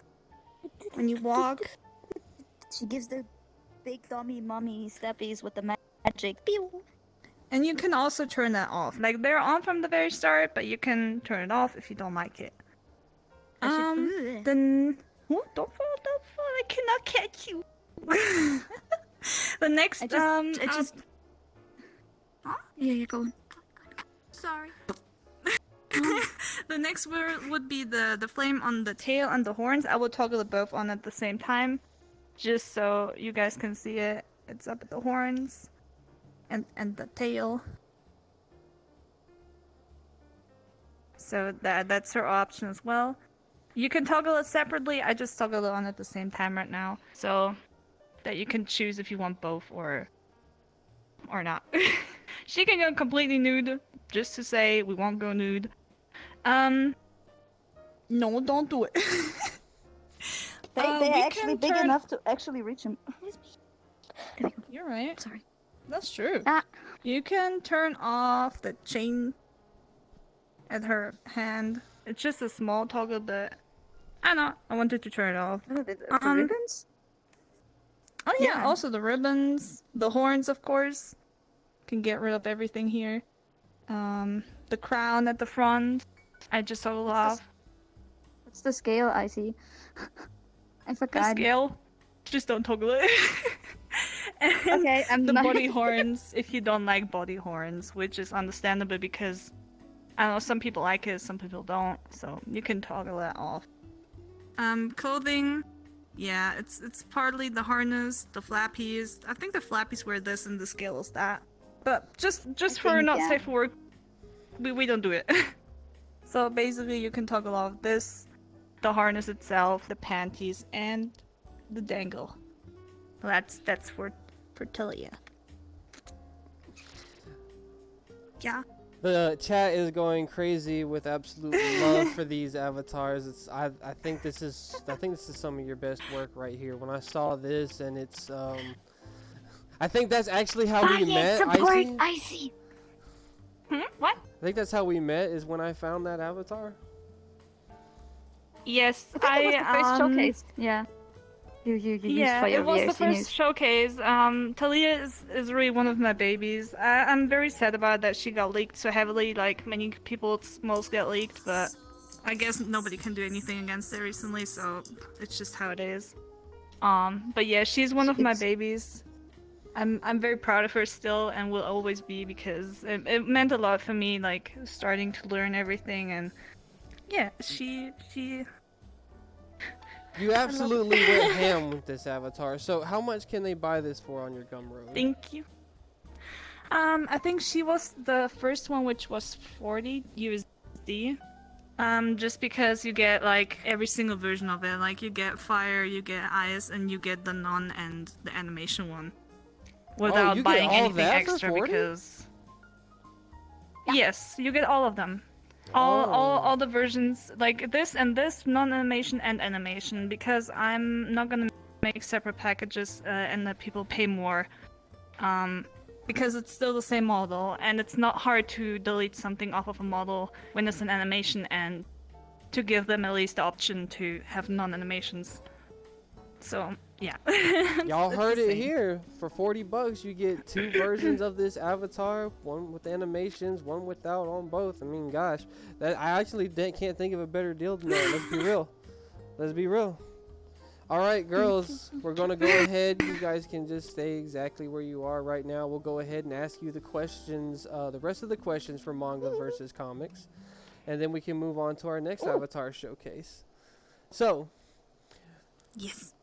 E: When you walk,
D: She gives the big dummy mummy steppies with the magic. Pew!
E: and you can also turn that off. Like, they're on from the very start, but you can turn it off if you don't like it. Then... Oh, don't fall, I cannot catch you! The next,
D: I just... Yeah, go on.
E: Sorry. The next word would be the flame on the tail and the horns. I will toggle it both on at the same time, just so you guys can see it. It's up at the horns and the tail. So that's her option as well. You can toggle it separately. I just toggle it on at the same time right now, so that you can choose if you want both or not. She can go completely nude, just to say we won't go nude. No, don't do it.
D: They're
E: we
D: actually
E: can
D: big
E: turn-
D: enough to actually reach him.
E: You're right.
D: Sorry.
E: That's true.
D: Ah.
E: You can turn off the chain at her hand. It's just a small toggle, but I know. I wanted to turn it off.
D: Oh, the
E: Um,
D: ribbons?
E: Oh yeah,
D: Yeah.
E: also the ribbons, the horns, of course. Can get rid of everything here. The crown at the front, I just toggle off.
D: What's the scale I see? I
E: The
D: forgot.
E: scale, just don't toggle it. And
D: Okay, I'm
E: the
D: not...
E: body horns, if you don't like body horns, which is understandable because I don't know, some people like it, some people don't, so you can toggle that off. Clothing, yeah, it's partly the harness, the flappies. I think the flappies wear this and the scale is that. But just for
D: think,
E: not
D: yeah.
E: safe for work, we don't do it. So basically you can toggle off this, the harness itself, the panties, and the dangle. That's for Talia. Yeah.
B: The chat is going crazy with absolute love for these avatars. I think this is some of your best work right here. When I saw this and it's I think that's actually how we met.
D: Icy.
E: What?
B: I think that's how we met is when I found that avatar.
E: Yes,
D: I think it was the first showcase. Yeah. You used
E: Yeah,
D: for your
E: it was the
D: VRC
E: first
D: news.
E: showcase. Talia is really one of my babies. I'm very sad about that she got leaked so heavily, like many people's most get leaked, but I guess nobody can do anything against it recently, so it's just how it is. But yeah, she's one of my babies. I'm very proud of her still and will always be because it meant a lot for me, like starting to learn everything, and yeah, she
B: You absolutely went ham with this avatar. So how much can they buy this for on your Gumroad?
E: Thank you. I think she was the first one, which was 40 USD. Just because you get like every single version of it, like you get fire, you get ice, and you get the non and the animation one, without
B: you get
E: buying
B: all
E: anything
B: that for
E: extra
B: 40?
E: because.
C: Yes, you get all of them.
B: Oh.
C: All the versions, like this and this, non-animation and animation, because I'm not gonna make separate packages and let people pay more. Because it's still the same model, and it's not hard to delete something off of a model when it's an animation, and to give them at least the option to have non-animations. So, yeah.
B: Y'all
C: It's
B: heard
C: the
B: it
C: same.
B: here. For $40, you get 2 versions of this avatar, one with animations, one without on both. I mean, gosh, that I actually can't think of a better deal than that. Let's be real. Let's be real. All right, girls, we're gonna go ahead. You guys can just stay exactly where you are right now. We'll go ahead and ask you the questions, the rest of the questions for manga versus comics, and then we can move on to our next avatar showcase. So,
E: Yes.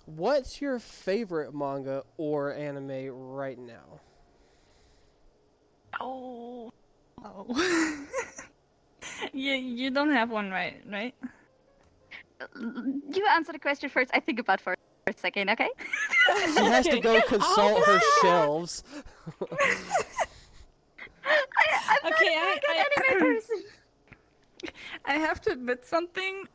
B: what's your favorite manga or anime right now?
C: Oh. You don't have one, right?
D: You answer the question first. I think about for a second, okay?
B: She has to go consult her shelves.
D: I'm not
C: Okay,
D: a very good anime person.
E: I have to admit something.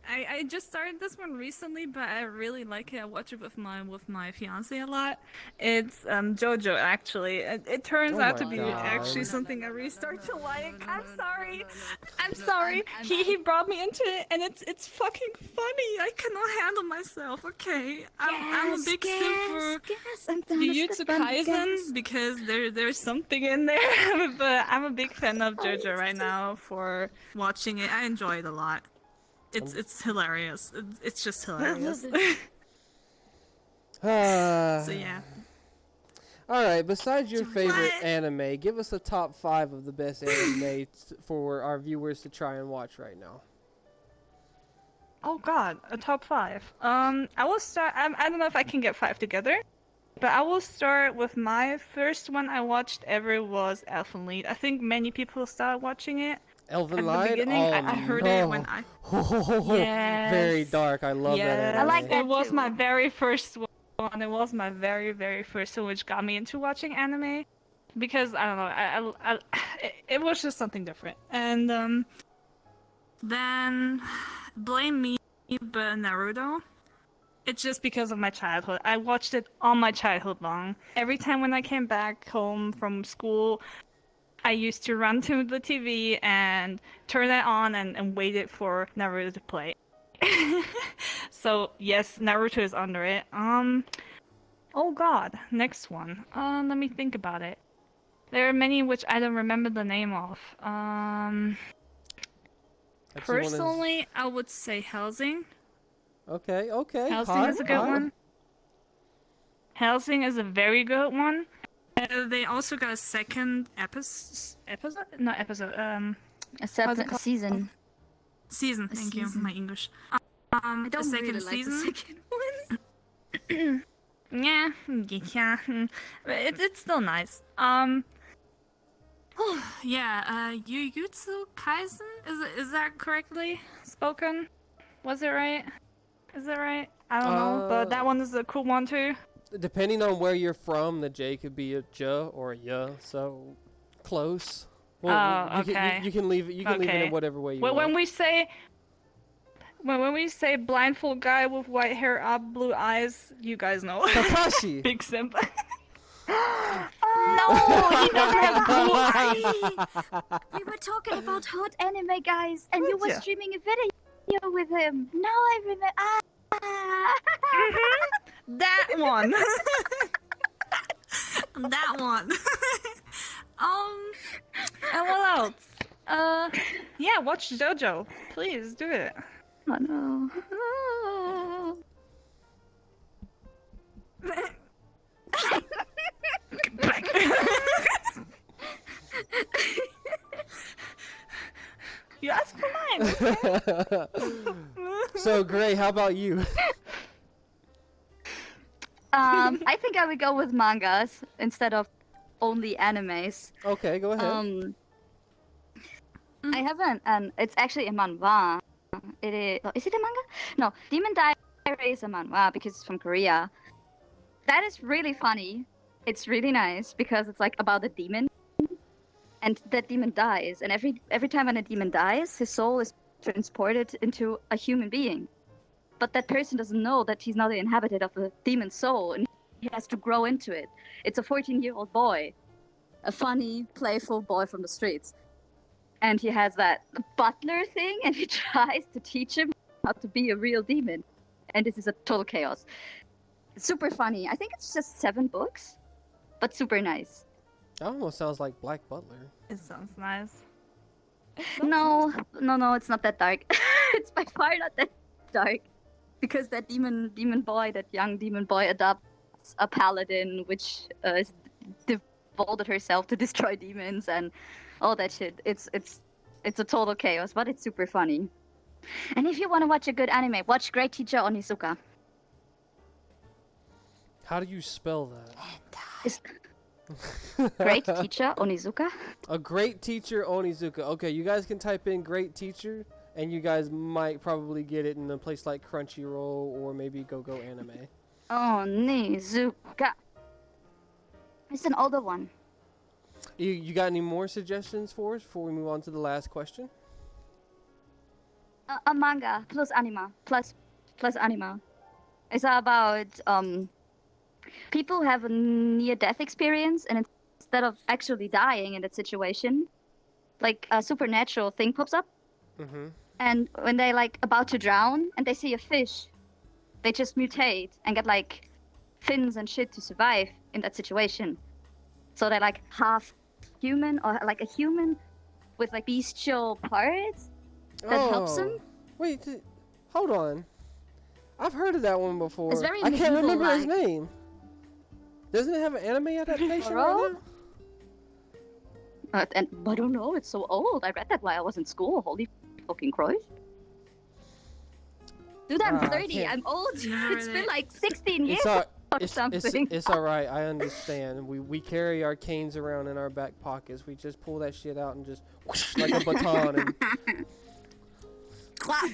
E: I just started this one recently, but I really like it. I watch it with my fiance a lot. It's JoJo actually. It turns
B: Oh
E: out to
B: my
E: be
B: God.
E: actually something I really start to like. I'm sorry. I'm
C: No,
E: sorry.
C: I'm-
E: He brought me into it, and it's fucking funny. I cannot handle myself. Okay, I'm a big simp for
D: I'm down
E: Jujutsu Kaisen because there's something in there, but I'm a big fan of JoJo right now for watching it. I enjoy it a lot. It's hilarious. It's just hilarious. So yeah.
B: Alright, besides your favorite
E: What?
B: anime, give us a top 5 of the best anime for our viewers to try and watch right now.
C: Oh god, a top 5. I will start. I don't know if I can get 5 together, but I will start with my first one I watched ever was Elfen Lied. I think many people started watching it.
B: Elven
C: At the
B: Lied?
C: beginning,
B: Oh,
C: I
E: heard
B: no.
E: it when I-
B: Very
C: Yes.
B: dark. I love that
C: Yes,
B: anime.
D: I like that
C: it was
D: too.
C: my very first one. It was my very, very first one, which got me into watching anime. Because, I don't know, it was just something different. And,
E: Then blame me, but Naruto.
C: it's just because of my childhood. I watched it all my childhood long. Every time when I came back home from school, I used to run to the TV and turn it on and waited for Naruto to play. So yes, Naruto is under it. Oh god, next one. Let me think about it. There are many which I don't remember the name of.
B: Actually, one is-
E: Personally, I would say Helsing.
B: Okay.
C: Helsing
B: hot,
C: is a good
B: hot.
C: one. Helsing is a very good one.
E: They also got a second episode?
C: Not episode.
D: A
C: How's it called?
D: season.
E: Season.
D: A
E: Thank you,
D: season.
E: my English.
D: I
E: The
D: don't
E: second
D: really like the
E: season.
D: second one.
C: Yeah, it's still nice.
E: Yeah, Jujutsu Kaisen? Is that correctly?
C: Spoken. Was it right? Is it right? I don't know, but that one is a cool one too.
B: Depending on where you're from, the J could be a J or a Y, so close. Well,
C: Oh, okay.
B: You can leave it. You can leave it
C: Okay.
B: in whatever way you
C: When
B: want.
C: we say blindfold guy with white hair up, blue eyes, you guys know.
B: Kakashi.
C: Big simp.
D: No,
C: he doesn't have blue eyes.
D: We were talking about hot anime guys, and you were
C: Yeah.
D: streaming a video with him. Now I remember.
C: That one.
E: That one.
C: And what else? Yeah, watch JoJo. Please do it.
D: Oh no.
C: You asked for mine.
B: So, Gray, how about you?
D: I think I would go with mangas instead of only animes.
B: Okay, go ahead.
D: I haven't, and it's actually a manhwa. It is. Oh, is it a manga? No, Demon Diary is a manhwa because it's from Korea. That is really funny. It's really nice because it's like about a demon, and that demon dies. And every time when a demon dies, his soul is transported into a human being. But that person doesn't know that he's now the inhabitant of the demon's soul, and he has to grow into it. It's a 14-year-old boy, a funny, playful boy from the streets. And he has that butler thing, and he tries to teach him how to be a real demon. And this is a total chaos. It's super funny. I think it's just 7 books, but super nice.
B: That almost sounds like Black Butler.
E: It sounds nice.
D: No, it's not that dark. It's by far not that dark. Because that that young demon boy adopts a paladin, which is devoted herself to destroy demons and all that shit. It's a total chaos, but it's super funny. And if you want to watch a good anime, watch Great Teacher Onizuka.
B: How do you spell that?
D: It's Great Teacher Onizuka.
B: A Great Teacher Onizuka. Okay, you guys can type in Great Teacher, and you guys might probably get it in a place like Crunchyroll or maybe Go Anime.
D: Onizuka. It's an older one.
B: You got any more suggestions for us before we move on to the last question?
D: A manga plus anime plus anime. It's about people have a near-death experience, and instead of actually dying in that situation, like a supernatural thing pops up.
B: Mm-hmm.
D: And when they like about to drown and they see a fish, they just mutate and get like fins and shit to survive in that situation. So they're like half human or like a human with like bestial parts that helps them.
B: Wait, hold on. I've heard of that one before.
D: It's very
B: I can't remember his
D: medieval-like.
B: name. Doesn't it have an anime adaptation
D: Bro?
B: right now?
D: And I don't know, it's so old. I read that while I was in school. Holy fucking Christ. Dude, I'm
B: I
D: 30.
B: can't-
D: I'm old.
E: Never
D: It's
E: read
D: been
E: it.
D: like 16 years
B: It's all,
D: or something.
B: it's alright, I understand. We carry our canes around in our back pockets. We just pull that shit out and just whoosh, like a baton and
D: Clap.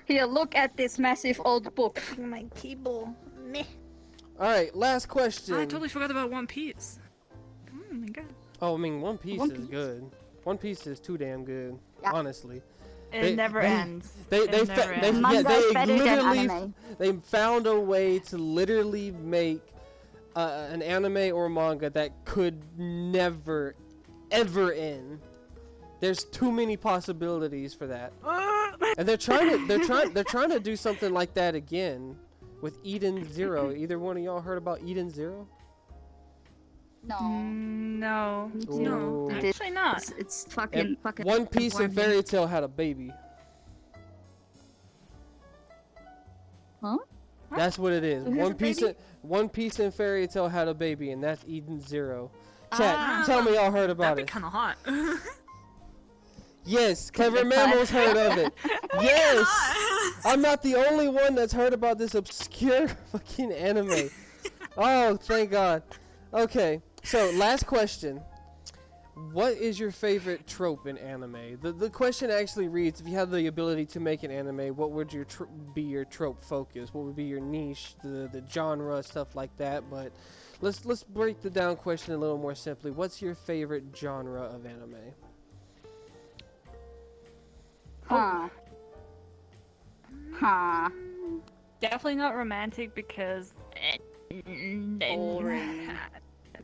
D: Here, look at this massive old book.
E: My keyboard. Meh.
B: Alright, last question.
E: I totally forgot about One Piece. Oh my god.
B: Oh, I mean, One Piece
D: One
B: is
D: Piece?
B: good. One Piece is too damn good,
D: Yeah.
B: honestly.
E: It never ends.
B: They
E: It never ends.
D: Manga is better than
B: literally
D: anime.
B: they found a way to literally make an anime or manga that could never ever end. There's too many possibilities for that. And they're trying to do something like that again with Eden Zero. Either one of y'all heard about Eden Zero?
D: No.
E: No.
D: Ooh.
E: No. Actually not.
D: It's fucking.
B: One Piece and
D: boring.
B: Fairy Tail had a baby.
D: Huh?
B: That's what it is.
D: Who has a baby?
B: One Piece and Fairy Tail had a baby, and that's Eden Zero. Chat,
D: Ah.
B: tell me y'all heard about
E: That'd
B: it.
E: be kind of hot.
B: Yes, Clever
D: the
B: Mammo's heard of it. Yes!
E: Hot.
B: I'm not the only one that's heard about this obscure fucking anime. Oh, thank God. Okay, so last question. What is your favorite trope in anime? The question actually reads, if you had the ability to make an anime, what would your be your trope focus? What would be your niche, the genre, stuff like that? But let's break the down question a little more simply. What's your favorite genre of anime?
D: Huh. Huh.
C: Definitely not romantic because
D: Boring.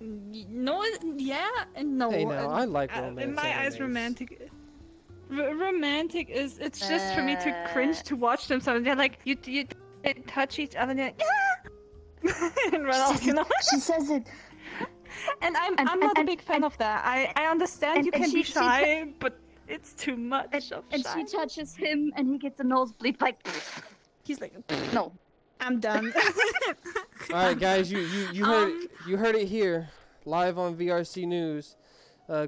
C: no, yeah, and no.
B: Hey now, I like romance
C: In my eyes,
B: animes.
C: romantic. Romantic is it's just for me to cringe to watch them. So they're like you they touch each other and they're like, yeah! and run off, you know.
D: She says it.
C: And I'm
D: And-
C: not a
D: and-
C: big fan of that. I understand
D: and-
C: you
D: and
C: can be
D: she-
C: shy, but it's too much of
D: And
C: shy.
D: she touches him, and he gets a nosebleed. Like,
C: He's like,
D: no.
C: I'm done.
B: All right, guys, you heard it here, live on VRC News.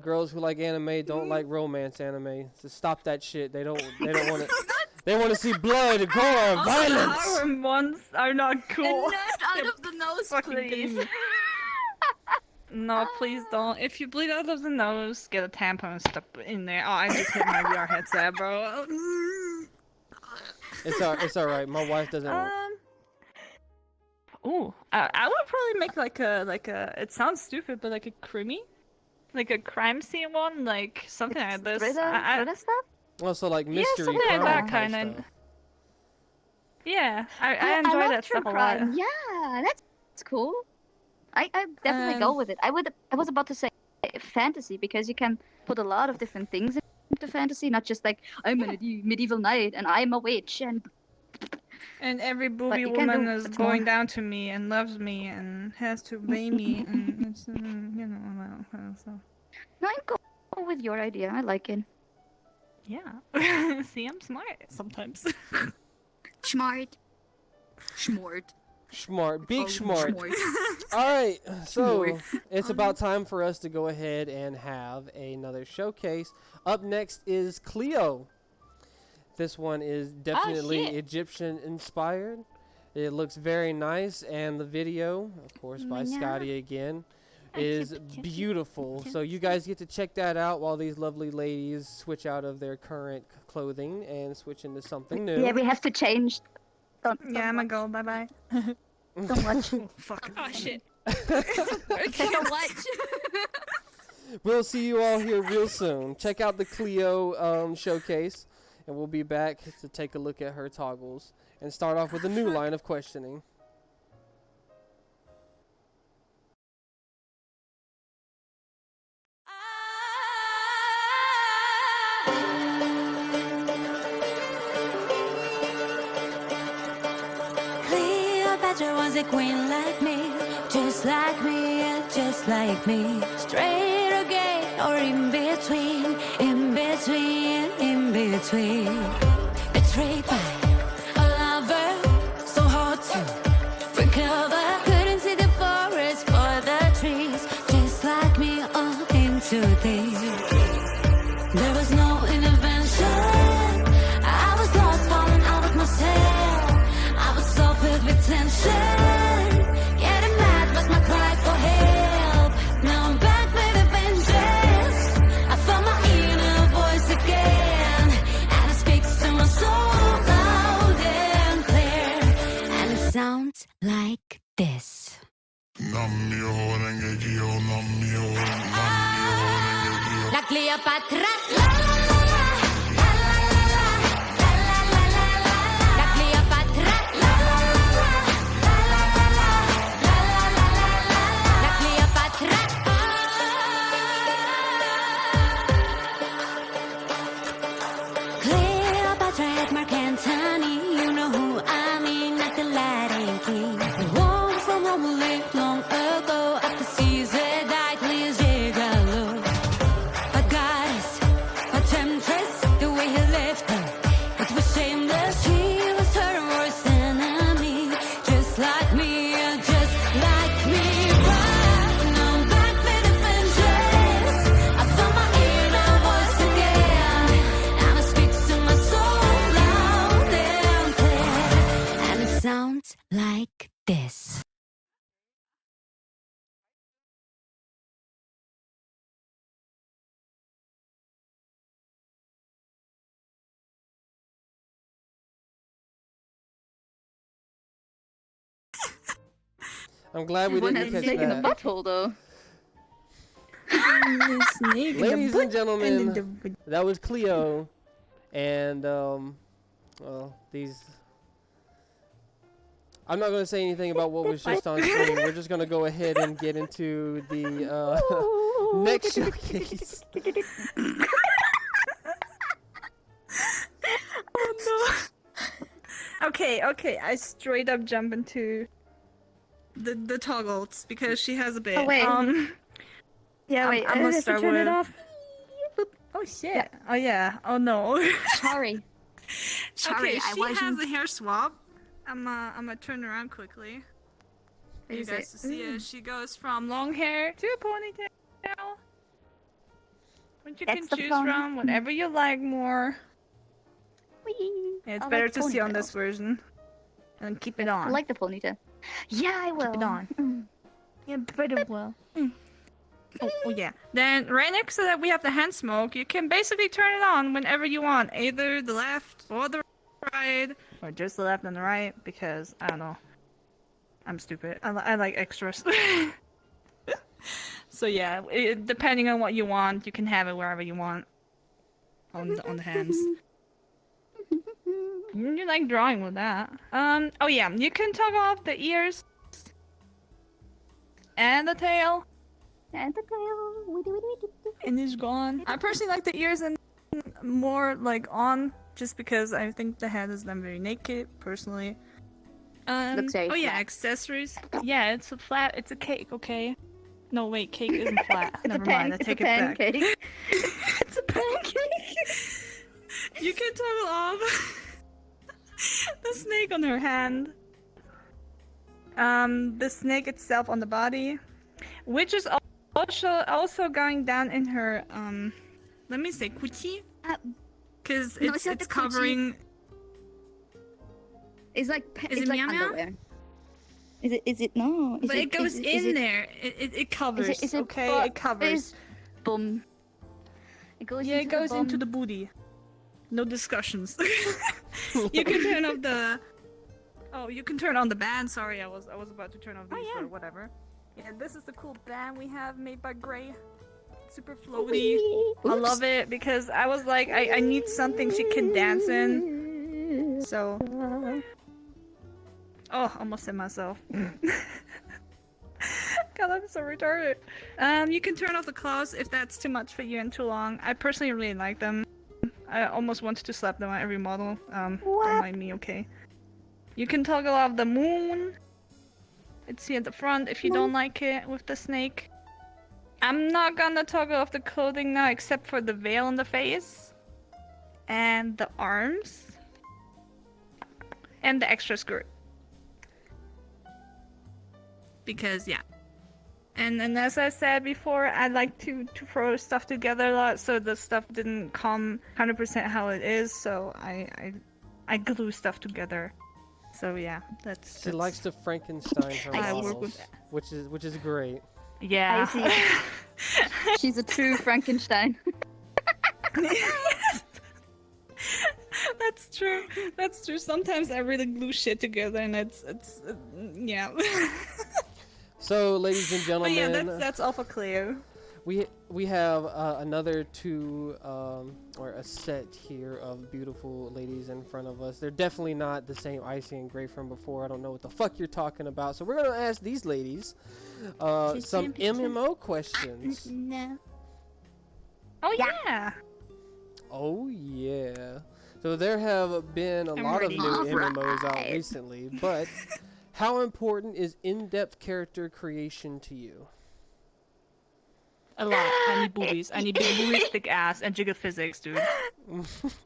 B: Girls who like anime don't like romance anime. So stop that shit. They don't want to. They want to see blood, gore, violence.
C: Harem ones are not cool.
D: out of the nose,
C: Fucking
D: please.
C: gay. No, please don't. If you bleed out of the nose, get a tampon and stuck in there. Oh, I just hit my VR headset, bro.
B: It's all right. My wife doesn't.
C: Ooh, I would probably make like a. It sounds stupid, but like a creamy.
E: like a crime scene one, like something like this.
D: Thriller stuff?
B: Also, like
E: Yeah,
B: mystery
E: something like
B: crime
E: that
B: type
E: kind of.
B: stuff.
E: Yeah, I enjoy
D: love
E: that
D: true
E: stuff a lot.
D: crime. Yeah, that's cool. I definitely go with it. I was about to say fantasy because you can put a lot of different things into fantasy, not just like I'm a medieval knight and I'm a witch and
E: And every booby
D: you can
E: woman
D: do
E: is
D: much
E: going
D: more.
E: down to me and loves me and has to obey me and it's, you know, all that kind of stuff.
D: No, I go with your idea. I like it.
E: Yeah. See, I'm smart sometimes.
D: Smart. Smart.
B: Smart, big
D: Oh,
B: smart. All right, so it's about time for us to go ahead and have another showcase. Up next is Cleo. This one is definitely
C: shit.
B: Egyptian inspired. It looks very nice, and the video, of course, by Scotty again, is beautiful. So you guys get to check that out while these lovely ladies switch out of their current clothing and switch into something new.
D: Yeah, we have to change. Don't
E: Yeah, I'm
D: watch.
E: gonna go. Bye bye.
D: Don't watch.
E: Fuck.
C: Oh shit.
D: Don't watch.
B: We'll see you all here real soon. Check out the Cleo showcase, and we'll be back to take a look at her toggles and start off with a new line of questioning.
A: Cleopatra was a queen like me, just like me, yeah, just like me. Straight or gay or in between, in between, in between. Betrayed by a lover, so hard to recover. Couldn't see the forest for the trees, just like me, all into these. There was no intervention. I was lost, falling out of myself. I was so filled with tension. Getting mad was my cry for help. Now I'm back with a vengeance. I found my inner voice again, and it speaks to my soul loud and clear. And it sounds like this. La Cleopatra. La la la la. La la la la. La la la la la. La Cleopatra. La la la la. La la la la. La la la la la. La Cleopatra. Cleopatra had Mark Antony. You know who I mean, not the Latin king. The one from Rome who lived long ago. After Caesar died, please gigolo. A goddess, a temptress, the way he left her, it was shameless. She was her worst enemy, just like me, just like me. But now I'm back with a vengeance. I found my inner voice again, and it speaks to my soul loud and clear, and it sounds like this.
B: I'm glad we didn't catch
D: Snake in the
B: that.
D: butthole, though.
B: Ladies and gentlemen, that was Cleo, and well, these. I'm not going to say anything about what was just on screen. We're just going to go ahead and get into the next showcase.
E: Okay, I straight up jump into the toggles because she has a bit.
D: Oh, wait. Yeah, wait.
E: I'm
D: I
E: gonna
D: have to
E: start
D: turn it
E: with-
D: off.
E: Oh shit. Oh yeah. Oh no.
D: Sorry.
E: Okay,
D: I
E: she
D: wasn't.
E: has a hair swap. I'm gonna turn around quickly. For you
D: Is
E: guys
D: it?
E: to see it. She goes from long hair to a ponytail. Which you
D: That's
E: can
D: the
E: choose
D: fun.
E: from, whatever you like more.
D: Whee!
E: Yeah, it's
D: I
E: better
D: like
E: to see on this
D: ponytails.
E: version. And keep it on.
D: I like the ponytail. Yeah, I will.
E: it on.
D: Mm.
E: Yeah, better well. Oh yeah. Then right next to that we have the hand smoke. You can basically turn it on whenever you want, either the left or the right, or just the left and the right. Because I don't know, I'm stupid. I like extras. So yeah, depending on what you want, you can have it wherever you want. On the hands. You like drawing with that. Oh yeah, you can toggle off the ears and the tail,
D: And the tail.
E: and it's gone. I personally like the ears and more like on, just because I think the head is then very naked, personally.
D: Looks very
E: oh yeah,
D: flat.
E: accessories. Yeah, it's a cake, okay? No, wait, cake isn't flat.
D: It's
E: Never
D: a
E: mind, I take it back.
D: pancake.
E: It's a pancake. You can toggle off the snake on her hand. The snake itself on the body, which is also going down in her let me say coochie, because
D: no,
E: it's
D: not the coochie.
E: covering.
D: It's like
E: Is
D: it's
E: it
D: like
E: meow meow?
D: underwear. Is it no? Is
E: But it goes in there. It covers.
D: Is it
E: okay,
D: butt?
E: it covers.
D: Bum. It goes.
E: Yeah,
D: into
E: it goes
D: the
E: into
D: bum.
E: the booty. No discussions. You can turn off the. Oh, you can turn on the band. Sorry, I was about to turn off these or whatever. Yeah, this is the cool band we have made by Gray. Super floaty. I love it because I was like, I need something she can dance in. So. Oh, almost hit myself. God, I'm so retarded. You can turn off the claws if that's too much for you and too long. I personally really like them. I almost wanted to slap them on every model. Don't mind me, okay? You can toggle off the moon. It's here at the front if you don't like it with the snake. I'm not gonna toggle off the clothing now except for the veil on the face. And the arms. And the extra skirt. Because, yeah. And as I said before, I like to throw stuff together a lot, so the stuff didn't come 100% how it is, so I glue stuff together. So yeah, that's...
B: She likes to Frankenstein her
E: I work
B: models,
E: with-
B: which is great.
E: Yeah.
D: I see. She's a true Frankenstein.
E: That's true. That's true. Sometimes I really glue shit together, and it's yeah.
B: So, ladies and
E: But
B: gentlemen,
E: yeah, that's all for Cleo.
B: we have another two or a set here of beautiful ladies in front of us. They're definitely not the same ICY and GRE from before. I don't know what the fuck you're talking about. So we're gonna ask these ladies some MMO questions.
D: No.
E: Oh yeah.
B: Oh yeah. So there have been a
E: I'm
B: lot
E: ready.
B: of new MMOs out
D: Alright.
B: recently, but how important is in-depth character creation to you?
E: A lot. I need boobies. I need big boobies, thick ass, and jiggle physics, dude.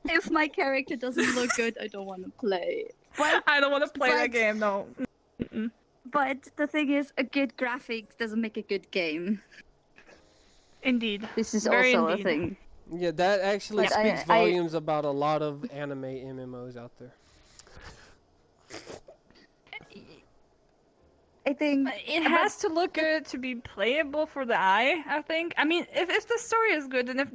D: If my character doesn't look good, I don't want to play. But
E: I don't want to play that
D: But-
E: game. No.
D: but the thing is, a good graphics doesn't make a good game.
E: Indeed.
D: This is
E: Very
D: also
E: indeed.
D: a thing.
B: Yeah, that actually
D: But
B: speaks
D: I-
B: volumes about a lot of anime MMOs out there.
D: I think
E: It has to look good to be playable for the eye, I think. I mean, if the story is good, and if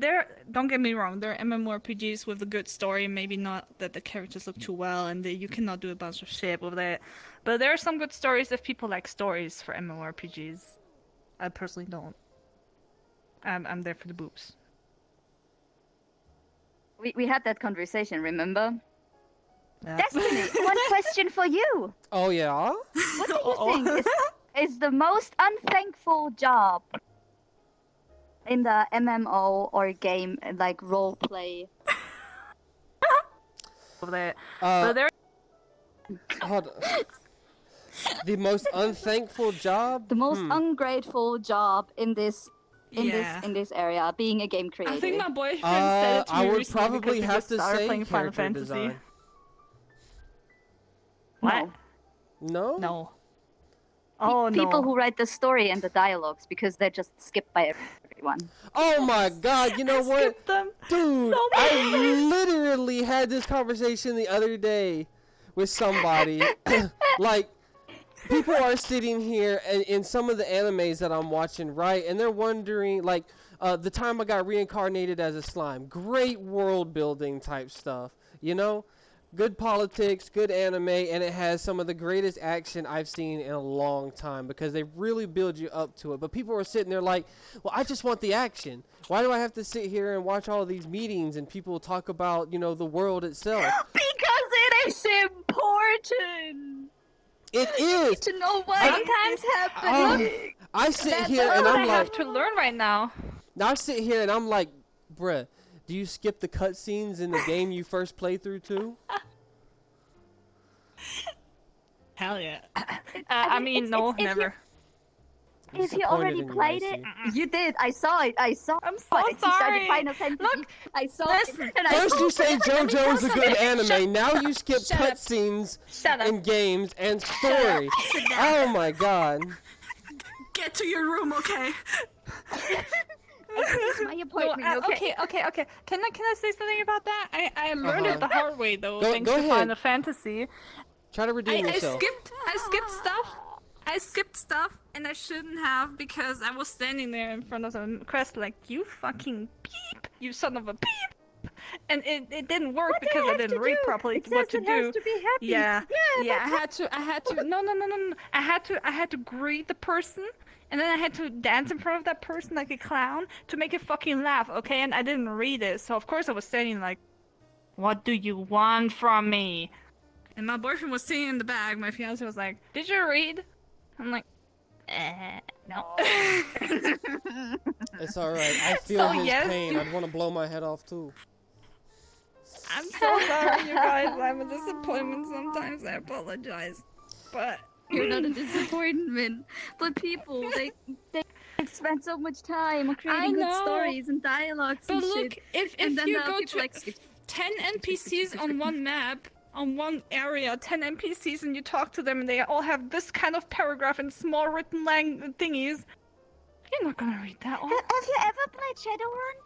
E: don't get me wrong, there are MMORPGs with a good story, maybe not that the characters look too well, and you cannot do a bunch of shit with it. But there are some good stories if people like stories for MMORPGs. I personally don't. I'm there for the boobs.
D: we had that conversation, remember?
E: Yeah.
D: Destiny, one question for you.
B: Oh yeah?
D: What do you think is the most unthankful job in the MMO or game, like role play?
E: With it.
B: Uh,
E: But there
B: hold on. The most unthankful job?
D: The most ungrateful job in this
E: Yeah.
D: in this area, being a game creator.
E: I think my boyfriend said it to
B: I
E: me
B: would
E: recently
B: probably
E: because he
B: have
E: just
B: to
E: started
B: say
E: playing Final
B: character
E: Fantasy.
B: design.
E: What?
B: No?
E: No. Oh no.
D: People who write the story and the dialogues, because they're just skipped by everyone.
B: Oh my god, you know what?
E: Skip them.
B: Dude,
E: So many
B: I literally had this conversation the other day with somebody. Like, people are sitting here in some of the animes that I'm watching, right? And they're wondering, like, the time I got reincarnated as a slime. Great world building type stuff, you know? good politics, good anime, and it has some of the greatest action I've seen in a long time because they really build you up to it. But people are sitting there like, well, I just want the action. Why do I have to sit here and watch all these meetings and people talk about, you know, the world itself?
D: Because it is important.
B: It is.
D: To know what
C: Sometimes
D: is happening.
B: I sit
C: That's
B: here
C: what
B: and
C: I
B: I'm
C: have
B: like,
C: to learn right now.
B: now I sit here and I'm like, bruh, do you skip the cutscenes in the game you first played through too?
C: Hell yeah. I mean, no, never.
D: If you
B: Disappointed
D: already
B: in you,
D: played
B: I
D: it,
B: see.
D: you did. I saw it. I saw
C: I'm
D: it.
C: so
D: You started
C: sorry.
D: Final Fantasy.
C: Look,
D: I saw
C: listen.
D: it. And I
B: First
D: saw
B: you say JoJo's a good anime, now you skip
C: Shut up.
B: cutscenes
C: Shut up.
B: in games and story. Oh my god.
E: Get to your room, okay?
D: It's my appointment.
C: No,
D: okay.
C: okay. Can I say something about that? I learned it the hard way though,
B: Go
C: thanks to
B: ahead.
C: Final Fantasy.
B: Try to redeem
E: I
B: yourself.
E: skipped stuff, and I shouldn't have because I was standing there in front of the quest like, you fucking beep, you son of a beep, and it didn't work because I didn't read properly
D: It
C: what to
D: says it
C: do.
D: has to be happy.
C: Yeah,
D: Yeah.
C: I had to. No. I had to greet the person, and then I had to dance in front of that person like a clown to make it fucking laugh. Okay, and I didn't read it, so of course I was standing like, what do you want from me? And my boyfriend was sitting in the back. My fiance was like, did you read? I'm like, no.
B: It's alright. I feel
C: So,
B: his
C: yes,
B: pain.
C: you-
B: I'd want to blow my head off too.
C: I'm so sorry, you guys. I'm a disappointment sometimes. I apologize. But
D: You're not a disappointment. But people, they spend so much time on creating good
C: know.
D: stories and dialogues
C: But
D: and
C: look,
D: shit.
C: if
D: And then
C: you
D: there are
C: go
D: people
C: to
D: like, skip,
C: 10 NPCs on one map, on one area, 10 NPCs, and you talk to them, and they all have this kind of paragraph in small written thingies, you're not gonna read that all.
D: Have you ever played Shadowrun?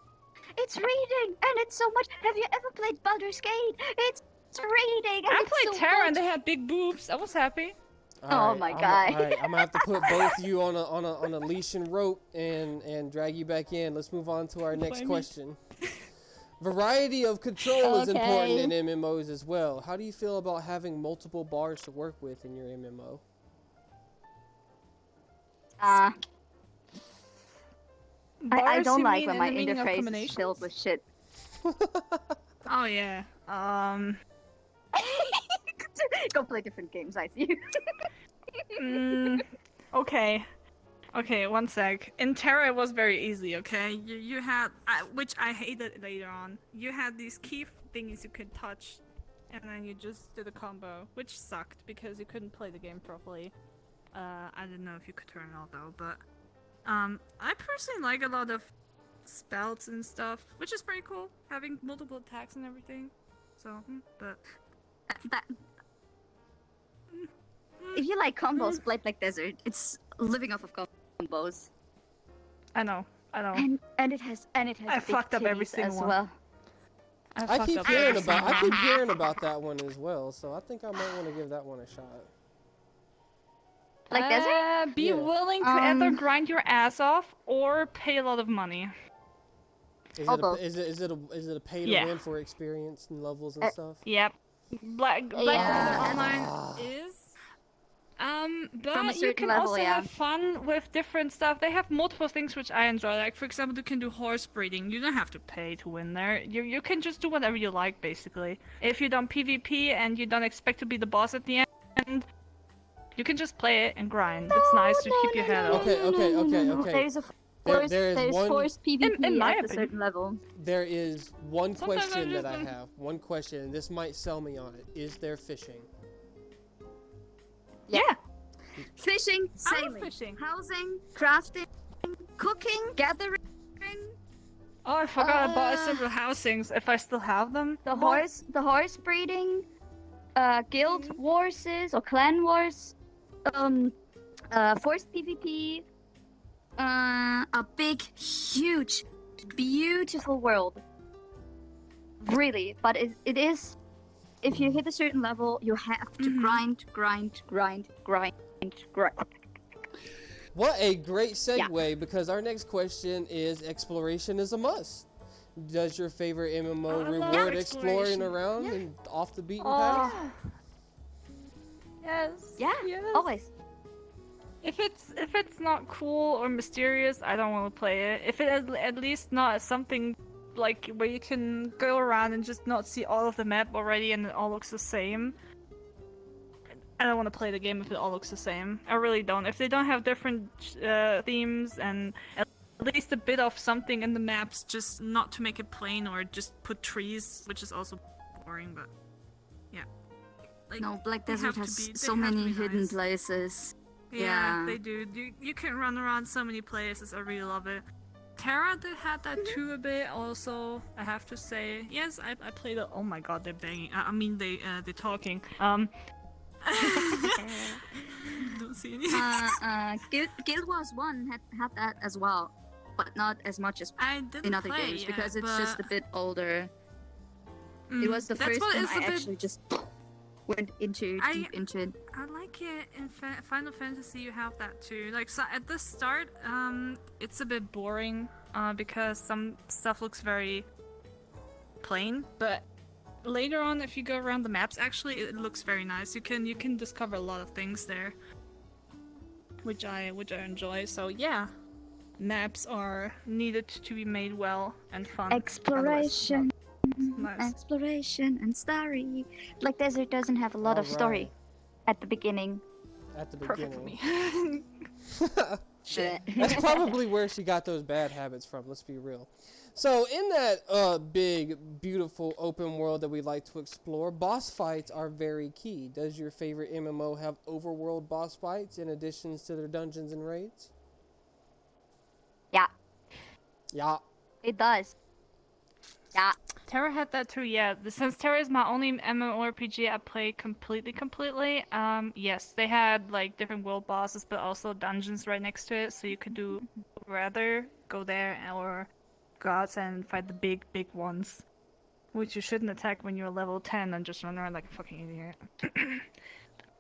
D: It's reading, and it's so much. Have you ever played Baldur's Gate? It's reading, and
C: I
D: it's
C: played
D: so
C: Terra,
D: much.
C: and they had big boobs. I was happy.
B: Alright,
D: my God.
B: Alright, I'm gonna have to put both of you on a leash and rope and drag you back in. Let's move on to our next
C: Blame me.
B: question. Variety of control is important
D: Okay.
B: in MMOs as well. How do you feel about having multiple bars to work with in your MMO?
D: I
C: Bars,
D: don't
C: you
D: like
C: mean
D: when
C: in
D: my
C: the meaning of
D: interface is
C: combinations?
D: filled with shit.
C: Oh yeah.
D: Go play different games, I see.
C: Okay. Okay, one sec. In Terra, it was very easy, okay?
E: You had, which I hated later on. You had these key things you could touch, and then you just did a combo, which sucked because you couldn't play the game properly. I didn't know if you could turn it off though, but I personally like a lot of spells and stuff, which is pretty cool, having multiple attacks and everything. So, but
D: That- if you like combos, play Black Desert. It's living off of combos,
C: I know.
D: and it has
C: I
D: big
C: fucked up every
D: titties
C: single
D: as
C: one.
D: well.
B: I
C: fucked
B: keep
C: up
B: hearing
C: every
B: about
C: single
B: I keep
C: one.
B: hearing about that one as well, so I think I might want to give that one a shot.
D: Like Desert?
C: Be
B: Yeah.
C: willing to either
D: Um,
C: grind your ass off or pay a lot of money.
B: Is
D: Oh,
B: it a,
D: both.
B: is it a pay to
C: Yeah.
B: win for experience and levels and stuff?
C: Yep. Black
D: Yeah.
C: Desert Online
B: Ah.
C: is.
D: From a
C: But you
D: certain
C: can
D: level,
C: also
D: yeah.
C: have fun with different stuff. They have multiple things which I enjoy. Like, for example, you can do horse breeding. You don't have to pay to win there. You can just do whatever you like, basically. If you don't PvP and you don't expect to be the boss at the end, you can just play it and grind. It's nice to keep your head up.
B: Okay.
D: There's a
B: There is
D: there's
B: one-
D: forced PvP
C: in my
D: at a
C: opinion.
D: certain level.
B: There is one
C: Sometimes I
B: question that
C: just
B: I
C: don't-
B: have. One question, and this might sell me on it. Is there fishing?
C: Yeah.
D: Fishing,
E: I love
D: sailing,
E: fishing.
D: housing, crafting, cooking, gathering,
C: Oh, I forgot about several housings. If I still have them.
D: the horse breeding, guild wars or clan wars, forced PvP, a big, huge, beautiful world. Really, but it is. If you hit a certain level, you have to grind.
B: What a great segue, because our next question is exploration is a must. Does your favorite MMO
E: I love
B: reward exploring
E: exploration.
B: around
D: Yeah.
B: and off the beaten path?
C: Oh. Yes.
D: Yeah,
C: Yes.
D: always.
E: If it's not cool or mysterious, I don't want to play it. If it at least not something like where you can go around and just not see all of the map already and it all looks the same, I don't want to play the game if it all looks the same. I really don't. If they don't have different themes and at least a bit of something in the maps, just not to make it plain or just put trees, which is also boring. But yeah, like,
D: No, Black
E: they
D: Desert
E: have to
D: has
E: be- they
D: so
E: have to
D: many
E: be
D: hidden
E: nice.
D: places.
E: Yeah,
D: Yeah.
E: they do. You can run around so many places. I really love it. Terra did had that too a bit. Also, I have to say, yes, I played it. Oh my god, they're banging. I mean, they're talking. Don't see any.
D: Guild Wars 1 had that as well, but not as much as
E: I didn't
D: in other
E: play
D: games
E: yet,
D: because it's just a
E: but-
D: bit older. It
E: Mm,
D: was the
E: that's
D: first
E: what
D: one
E: it's
D: I
E: a bit-
D: actually just went into deep into it.
E: I like it in Final Fantasy. You have that too. Like, so at the start, it's a bit boring because some stuff looks very plain. But later on, if you go around the maps, actually, it looks very nice. You can discover a lot of things there, which I enjoy. So yeah, maps are needed to be made well and fun.
D: Exploration,
E: Nice.
D: exploration, and story. Black Desert doesn't have a lot of story at the beginning.
B: At the
E: Perfect for
B: beginning.
E: me.
B: That's probably where she got those bad habits from, let's be real. So in that big, beautiful open world that we like to explore, boss fights are very key. Does your favorite MMO have overworld boss fights in addition to their dungeons and raids?
D: Yeah,
B: Yeah.
D: it does. Yeah.
E: Terra had that too, yeah. Since Terra is my only MMORPG I play completely, yes, they had like different world bosses, but also dungeons right next to it, so you could do rather go there or go outside and fight the big ones, which you shouldn't attack when you're level 10 and just run around like a fucking idiot.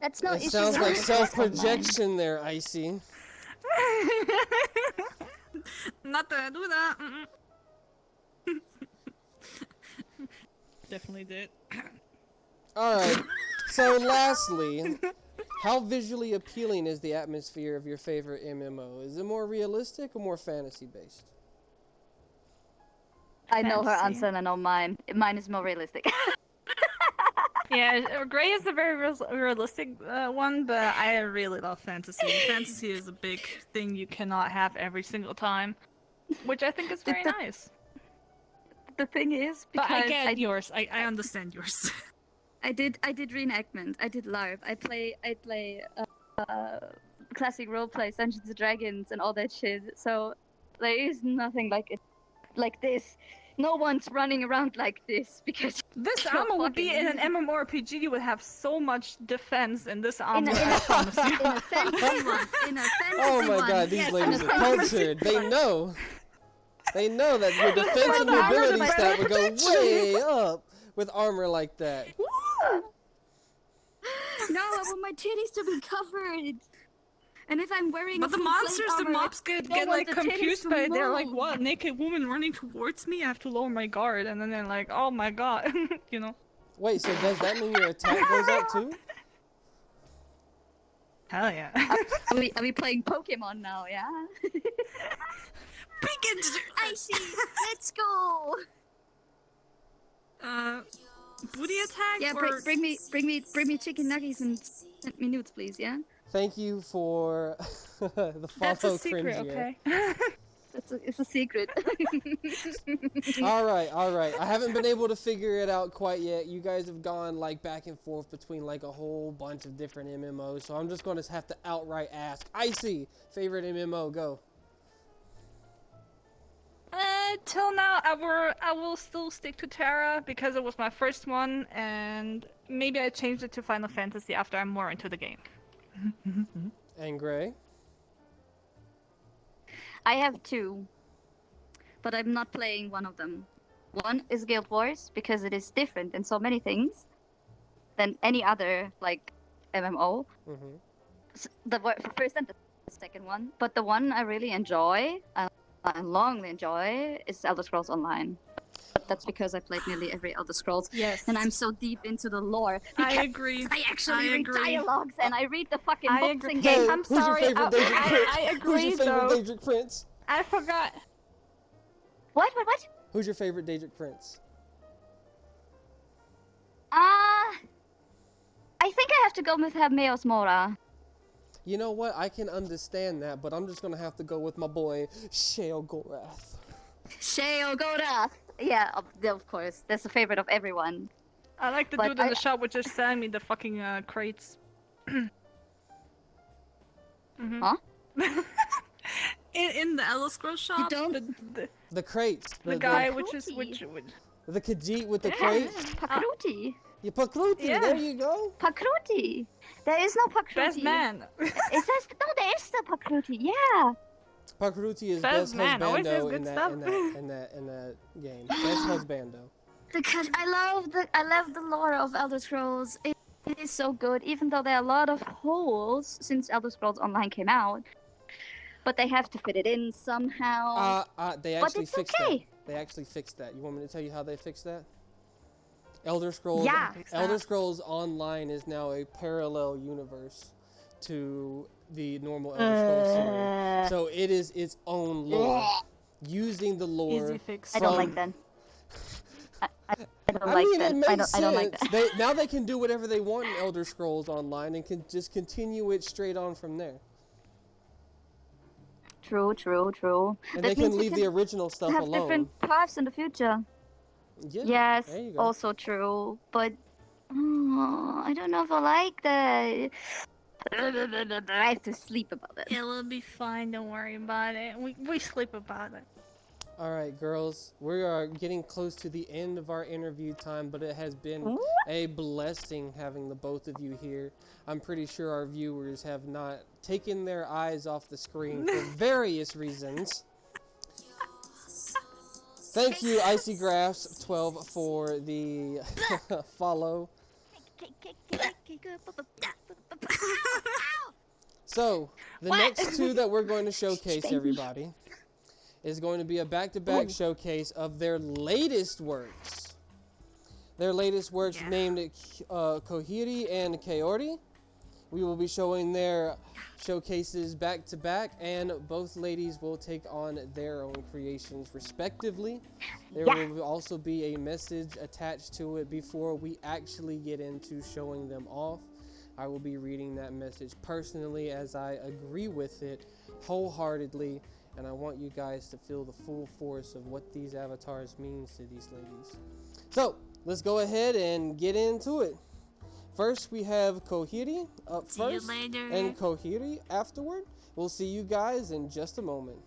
D: That's no
B: It
D: issue.
B: sounds
D: with
B: like
D: it.
B: self-projection there, Icy.
E: Not that I do that. Definitely did.
B: Alright, so lastly, how visually appealing is the atmosphere of your favorite MMO? Is it more realistic or more fantasy-based?
D: I know her
E: Fantasy.
D: answer and I know mine. Mine is more realistic.
E: Yeah, Grey is a very realistic one, but I really love fantasy. Fantasy is a big thing you cannot have every single time, which I think is very nice.
D: The thing is,
E: But
D: because
E: I get yours. I understand yours.
D: I did reenactment. I did LARP. I play classic roleplay, Dungeons and Dragons, and all that shit. So there is nothing like it, like this. No one's running around like this because
E: This
D: you're
E: armor would be in
D: fucking-
E: an MMORPG. You would have so much defense in this armor.
D: in
E: I promise you.
D: a fantasy one. In a fantasy
B: Oh my
D: one.
B: god, these
D: yes,
B: ladies
D: in
B: are
D: a fantasy
B: cultured. They
D: one.
B: know. They know that your defense and
D: Well,
B: your
D: I know
B: ability
D: that
B: stat
D: my
B: would go way up with armor like that.
D: No, I want my titties to be covered. And if I'm wearing
E: But
D: a
E: the
D: full plate
E: monsters, the
D: armor,
E: mobs
D: I
E: get
D: don't
E: like
D: want the titties
E: confused
D: to
E: by it. They're like,
D: move.
E: what? A naked woman running towards me? I have to lower my guard. And then they're like, oh my god. You know?
B: Wait, so does that mean your attack goes up too?
E: Hell yeah.
D: Are we playing Pokemon now? Yeah.
E: Pikachu!
D: I see. Let's go.
E: Booty attack?
D: Yeah,
E: or...
D: bring me chicken nuggets and send me nudes, please. Yeah.
B: Thank you for the
E: That's a
B: follow
E: secret,
B: cringe here.
E: okay?
D: It's a secret.
B: Alright. I haven't been able to figure it out quite yet. You guys have gone like back and forth between like a whole bunch of different MMOs, so I'm just going to have to outright ask. Icy, favorite MMO, go.
E: Till now, I will still stick to Terra because it was my first one, and maybe I changed it to Final Fantasy after I'm more into the game.
B: And Gray?
D: I have two, but I'm not playing one of them. One is Guild Wars because it is different in so many things than any other like MMO. The first and the second one, but the one I really enjoy and longly enjoy is Elder Scrolls Online. that's because I played nearly every Elder Scrolls.
E: Yes.
D: And I'm so deep into the lore.
E: I
D: because
E: agree.
D: I actually
E: I
D: read
E: agree.
D: dialogues and I read the fucking
E: I
D: books
E: agree.
D: and
B: Hey,
D: games.
E: I'm
B: who's your
E: sorry.
B: favorite Daedric Prince?
E: I
B: Who's
E: agree
B: your favorite
E: though.
B: Daedric Prince?
E: I forgot.
D: What?
B: Who's your favorite Daedric Prince?
D: I think I have to go with Hermeos Mora.
B: You know what? I can understand that, but I'm just gonna have to go with my boy Sheogorath.
D: Sheogorath. Yeah, of course. That's a favorite of everyone.
E: I like the
D: But
E: dude in the shop which just selling me the fucking crates. Mhm.
D: Huh?
E: in the Elder Scrolls shop,
D: don't-
B: The crates.
E: the guy
D: Pakruti.
E: which
B: The Khajiit with the
E: Yeah.
B: crates.
D: Pakruti.
B: You Pakruti,
E: Yeah.
B: there you go.
D: Pakruti. There is no Pakruti.
E: best man.
D: It says no. There is the Pakruti. Yeah.
B: Pakruti is
E: Best
B: best
E: man, always says
B: husbando
E: good
B: in
E: stuff.
B: that game. Best husbando.
D: Because I love the lore of Elder Scrolls. It is so good, even though there are a lot of holes since Elder Scrolls Online came out. But they have to fit it in somehow.
B: They
D: But
B: actually
D: it's
B: fixed
D: okay.
B: that. They actually fixed that. You want me to tell you how they fixed that? Elder Scrolls.
D: Yeah.
B: Elder Scrolls Online is now a parallel universe to the normal Elder Scrolls series. So it is its own lore. Using the lore.
E: Easy fix.
D: I don't
B: from-
D: like that. I don't
B: I
D: like
B: mean,
D: that.
B: it makes
D: I
B: sense.
D: don't like that.
B: Now they can do whatever they want in Elder Scrolls Online and can just continue it straight on from there.
D: True.
B: And
D: That
B: they can
D: means we
B: leave the original stuff
D: have
B: alone.
D: different paths in the future.
B: Yeah,
D: Yes,
B: there you go.
D: also true. But I don't know if I like that. I have to sleep about it.
E: It will be fine. Don't worry about it. We sleep about it.
B: All right, girls, we are getting close to the end of our interview time, but it has been a blessing having the both of you here. I'm pretty sure our viewers have not taken their eyes off the screen for various reasons. Thank you, ICYGraphs12, for the follow. So, the next two that we're going to showcase, everybody, is going to be a back-to-back showcase of their latest works. Their latest works named Kohiri and Kaori. We will be showing their showcases back-to-back, and both ladies will take on their own creations respectively. There will also be a message attached to it before we actually get into showing them off. I will be reading that message personally as I agree with it wholeheartedly, and I want you guys to feel the full force of what these avatars means to these ladies. So, let's go ahead and get into it. First, we have Kohiri up
E: See you
B: first,
E: later.
B: and Kohiri afterward. We'll see you guys in just a moment.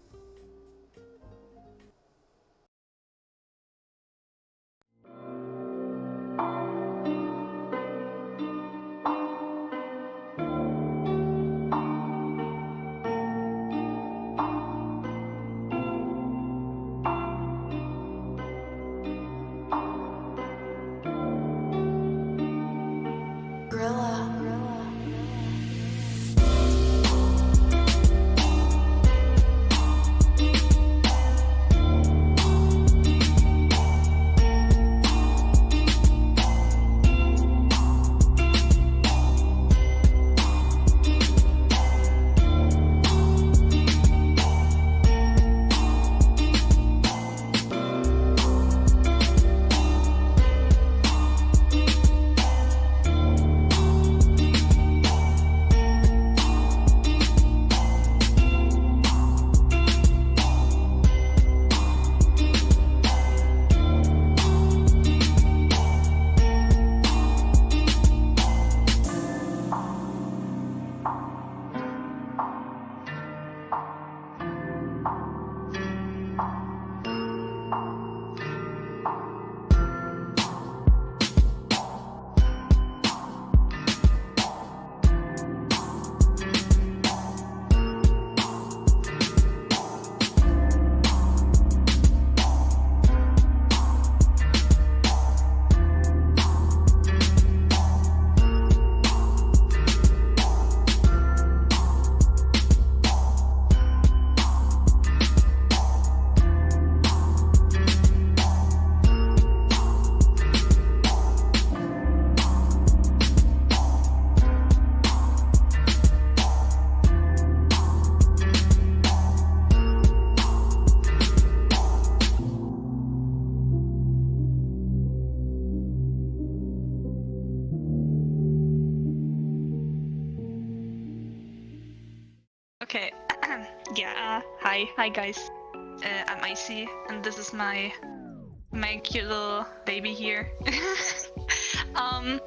E: Hi guys. I'm Icy, and this is my cute little baby here. I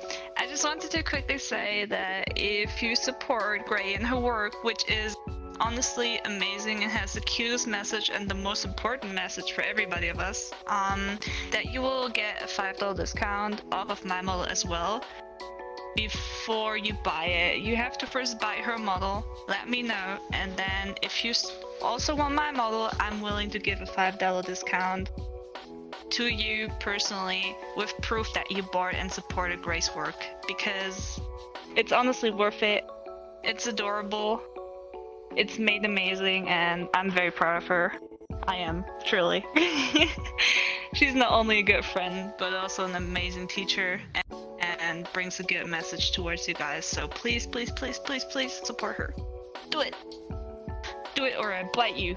E: just wanted to quickly say that if you support Gray and her work, which is honestly amazing and has the cutest message and the most important message for everybody of us, that you will get a $5 discount off of my model as well. Before you buy it, you have to first buy her model, let me know, and then if you also want my model, I'm willing to give a $5 discount to you personally with proof that you bought and supported Gray's work, because it's honestly worth it. It's adorable, it's made amazing, and I'm very proud of her. I am, truly. She's not only a good friend, but also an amazing teacher and brings a good message towards you guys. So please, please, please, please, please support her. Do it. Do it or I bite you.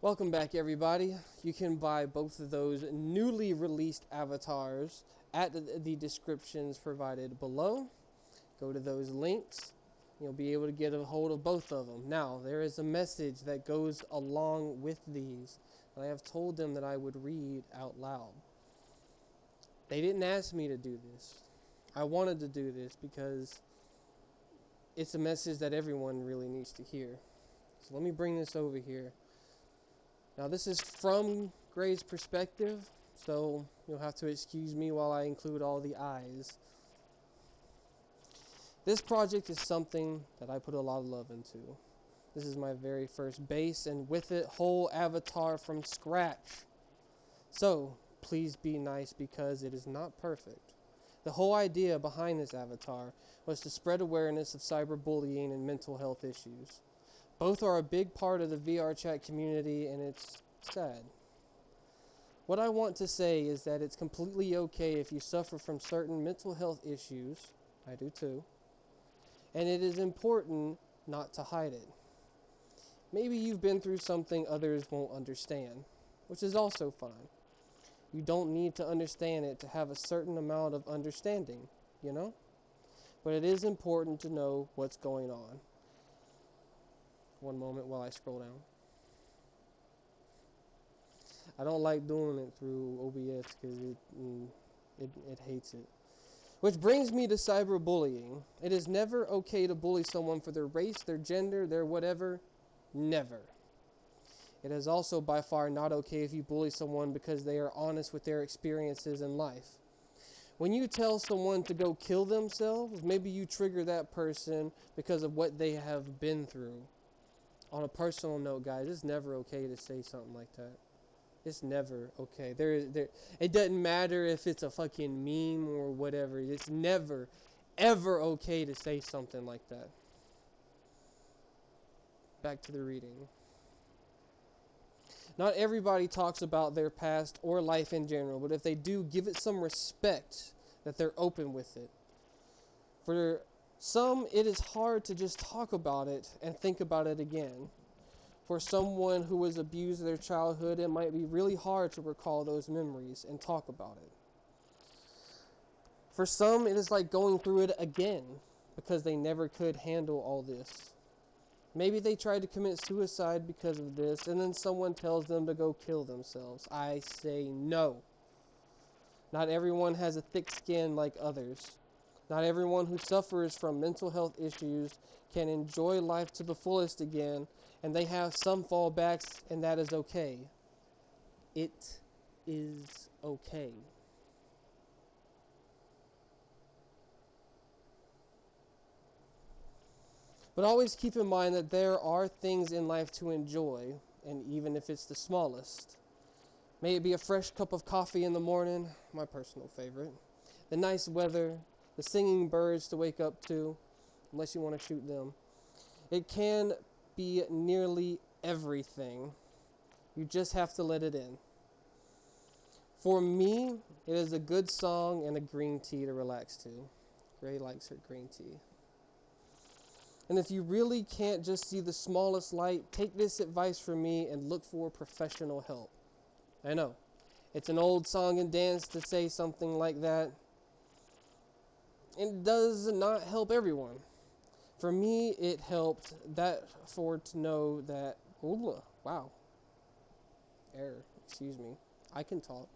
B: Welcome back, everybody. You can buy both of those newly released avatars at the descriptions provided below. Go to those links. You'll be able to get a hold of both of them. Now, there is a message that goes along with these. I have told them that I would read out loud. They didn't ask me to do this. I wanted to do this because it's a message that everyone really needs to hear. So let me bring this over here. Now this is from Gray's perspective, so you'll have to excuse me while I include all the I's. This project is something that I put a lot of love into. This is my very first base, and with it, whole avatar from scratch. So, please be nice because it is not perfect. The whole idea behind this avatar was to spread awareness of cyberbullying and mental health issues. Both are a big part of the VR chat community, and it's sad. What I want to say is that it's completely okay if you suffer from certain mental health issues. I do too. And it is important not to hide it. Maybe you've been through something others won't understand, which is also fine. You don't need to understand it to have a certain amount of understanding, you know? But it is important to know what's going on. One moment while I scroll down. I don't like doing it through OBS because it hates it. Which brings me to cyberbullying. It is never okay to bully someone for their race, their gender, their whatever. Never. It is also by far not okay if you bully someone because they are honest with their experiences in life. When you tell someone to go kill themselves, maybe you trigger that person because of what they have been through. On a personal note, guys, it's never okay to say something like that. It's never okay. It doesn't matter if it's a fucking meme or whatever. It's never, ever okay to say something like that. Back to the reading. Not everybody talks about their past or life in general, but if they do, give it some respect that they're open with it. For some, it is hard to just talk about it and think about it again. For someone who was abused in their childhood, it might be really hard to recall those memories and talk about it. For some, it is like going through it again because they never could handle all this. Maybe they tried to commit suicide because of this, and then someone tells them to go kill themselves. I say no. Not everyone has a thick skin like others. Not everyone who suffers from mental health issues can enjoy life to the fullest again, and they have some fallbacks, and that is okay. It is okay. But always keep in mind that there are things in life to enjoy, and even if it's the smallest. May it be a fresh cup of coffee in the morning, my personal favorite. The nice weather, the singing birds to wake up to, unless you want to shoot them. It can be nearly everything. You just have to let it in. For me, it is a good song and a green tea to relax to. Gray likes her green tea. And if you really can't just see the smallest light, take this advice from me and look for professional help. I know, it's an old song and dance to say something like that. It does not help everyone. For me, it helped that to know that, wow, error, excuse me, I can talk.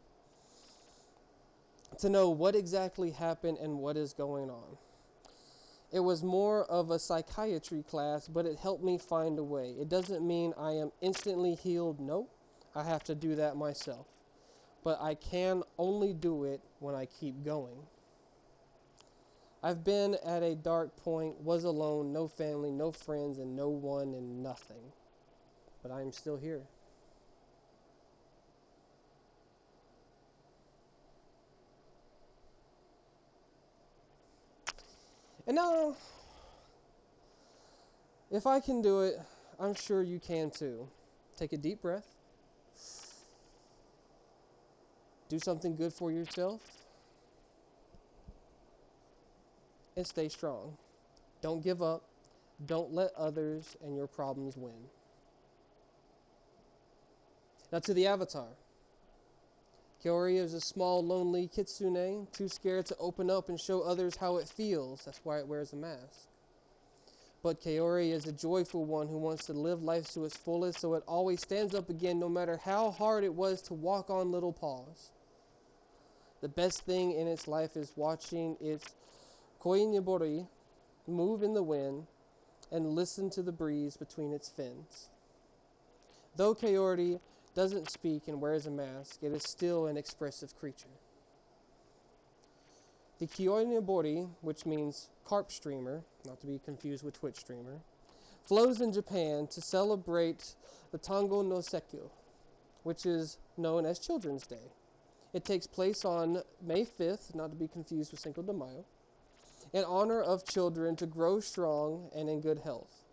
B: To know what exactly happened and what is going on. It was more of a psychiatry class, but it helped me find a way. It doesn't mean I am instantly healed, no, I have to do that myself. But I can only do it when I keep going. I've been at a dark point, was alone, no family, no friends, and no one and nothing. But I am still here. And now, if I can do it, I'm sure you can too. Take a deep breath. Do something good for yourself. And stay strong. Don't give up. Don't let others and your problems win. Now to the avatar. Kaori is a small, lonely kitsune, too scared to open up and show others how it feels. That's why it wears a mask. But Kaori is a joyful one who wants to live life to its fullest, so it always stands up again no matter how hard it was to walk on little paws. The best thing in its life is watching its koinibori move in the wind and listen to the breeze between its fins. Though Kaori doesn't speak and wears a mask, it is still an expressive creature. The Kyoinobori, which means carp streamer, not to be confused with Twitch streamer, flows in Japan to celebrate the Tango no Sekyo, which is known as Children's Day. It takes place on May 5th, not to be confused with Cinco de Mayo, in honor of children to grow strong and in good health.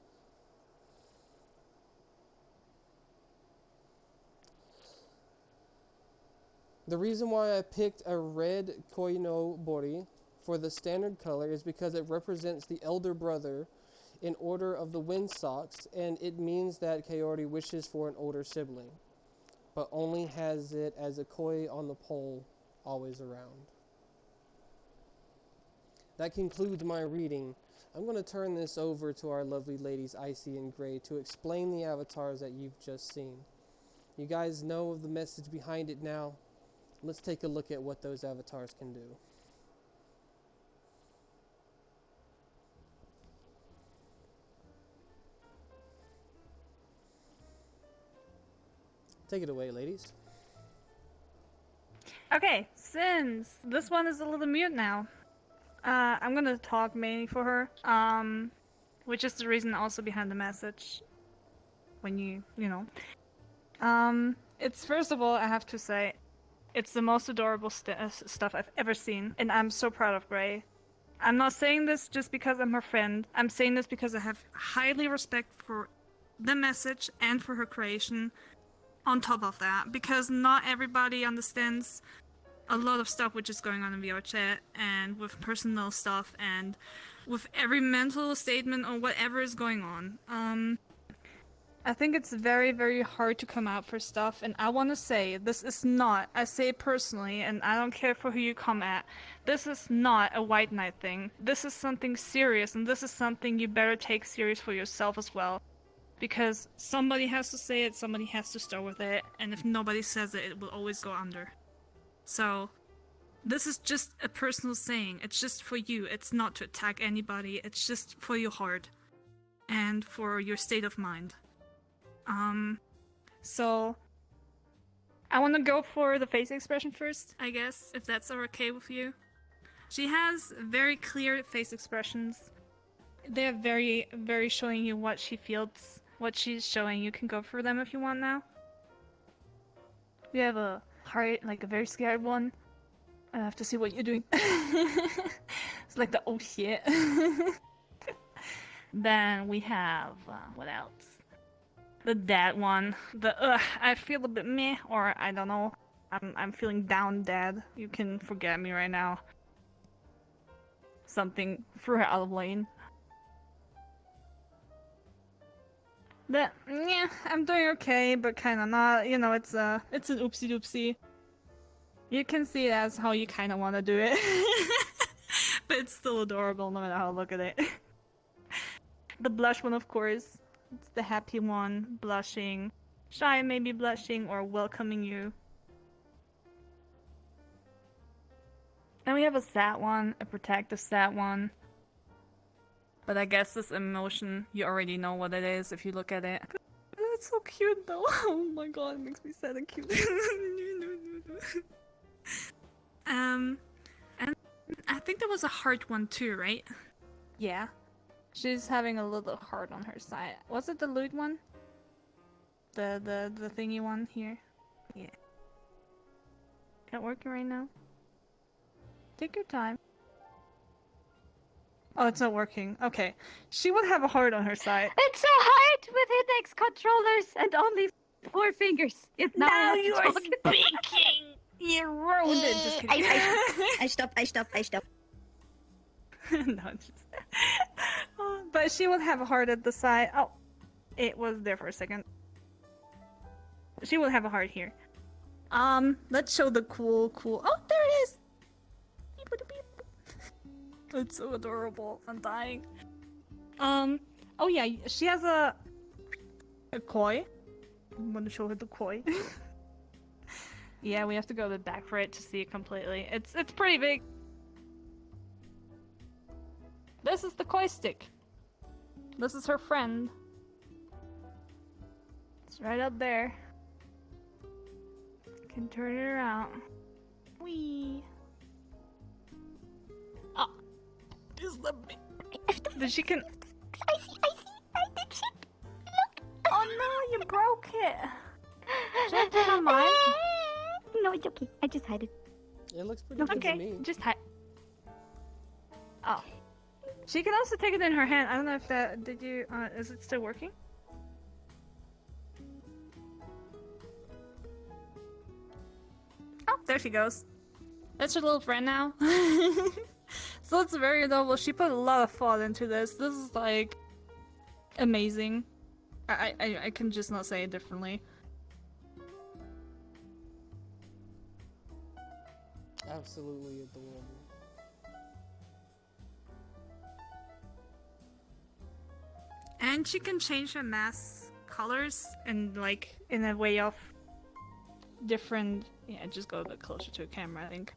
B: The reason why I picked a red Koinobori for the standard color is because it represents the elder brother in order of the wind socks, and it means that Kaori wishes for an older sibling, but only has it as a koi on the pole, always around. That concludes my reading. I'm going to turn this over to our lovely ladies ICY and GRE to explain the avatars that you've just seen. You guys know of the message behind it now. Let's take a look at what those avatars can do. Take it away, ladies.
E: Okay, since this one is a little mute now, I'm gonna talk mainly for her, which is the reason also behind the message. When you know. It's first of all, I have to say, it's the most adorable stuff I've ever seen, and I'm so proud of GRE. I'm not saying this just because I'm her friend. I'm saying this because I have highly respect for the message and for her creation. On top of that, because not everybody understands a lot of stuff which is going on in VR chat and with personal stuff and with every mental statement or whatever is going on. I think it's very, very hard to come out for stuff, and I want to say this is not, I say it personally, and I don't care for who you come at, this is not a white knight thing. This is something serious, and this is something you better take serious for yourself as well. Because somebody has to say it, somebody has to start with it, and if nobody says it, it will always go under. So, this is just a personal saying. It's just for you. It's not to attack anybody. It's just for your heart and for your state of mind. So I want to go for the face expression first, I guess, if that's okay with you. She has very clear face expressions. They're very, very showing you what she feels, what she's showing. You can go for them if you want now. We have a heart, like a very scared one. I have to see what you're doing. It's like the oh shit. Then we have, what else? The dad one. The I feel a bit meh, or I don't know. I'm feeling down, dad. You can forget me right now. Something threw her out of lane. The yeah, I'm doing okay, but kinda not. You know, it's an oopsie doopsie. You can see it as how you kinda wanna do it. But it's still adorable no matter how I look at it. The blush one, of course. It's the happy one, blushing. Shy, maybe blushing, or welcoming you. Then we have a sad one, a protective sad one. But I guess this emotion, you already know what it is if you look at it. It's so cute though. Oh my god, it makes me sad and cute. And I think there was a heart one too, right? Yeah. She's having a little heart on her side. Was it the lute one? The thingy one here? Yeah. Not working right now? Take your time. Oh, it's not working. Okay. She would have a heart on her side.
D: It's a heart with index controllers and only 4 fingers.
E: Now you are speaking! You ruined it! Just kidding.
D: I stop.
E: No, just... But she would have a heart at the side. Oh, it was there for a second. She will have a heart here. Let's show the cool. Oh, there it is! It's so adorable. I'm dying. Oh yeah, she has a koi. I'm gonna show her the koi. Yeah, we have to go to the back for it to see it completely. It's pretty big. This is the koi stick. This is her friend. It's right up there. Can turn it around. Whee! Please let me. But she can.
D: I see.
E: Oh no, you broke it. Should I turn on mine?
D: No, it's okay. I just hide it.
B: It looks pretty good to
E: Okay,
B: me.
E: just hide. Oh. She can also take it in her hand. I don't know if that. Did you. Is it still working? Oh, there she goes. That's her little friend now. So it's very adorable. She put a lot of thought into this. This is like amazing. I can just not say it differently.
B: Absolutely adorable.
E: And she can change her mask colors and like in a way of different. Yeah, just go a bit closer to a camera, I think.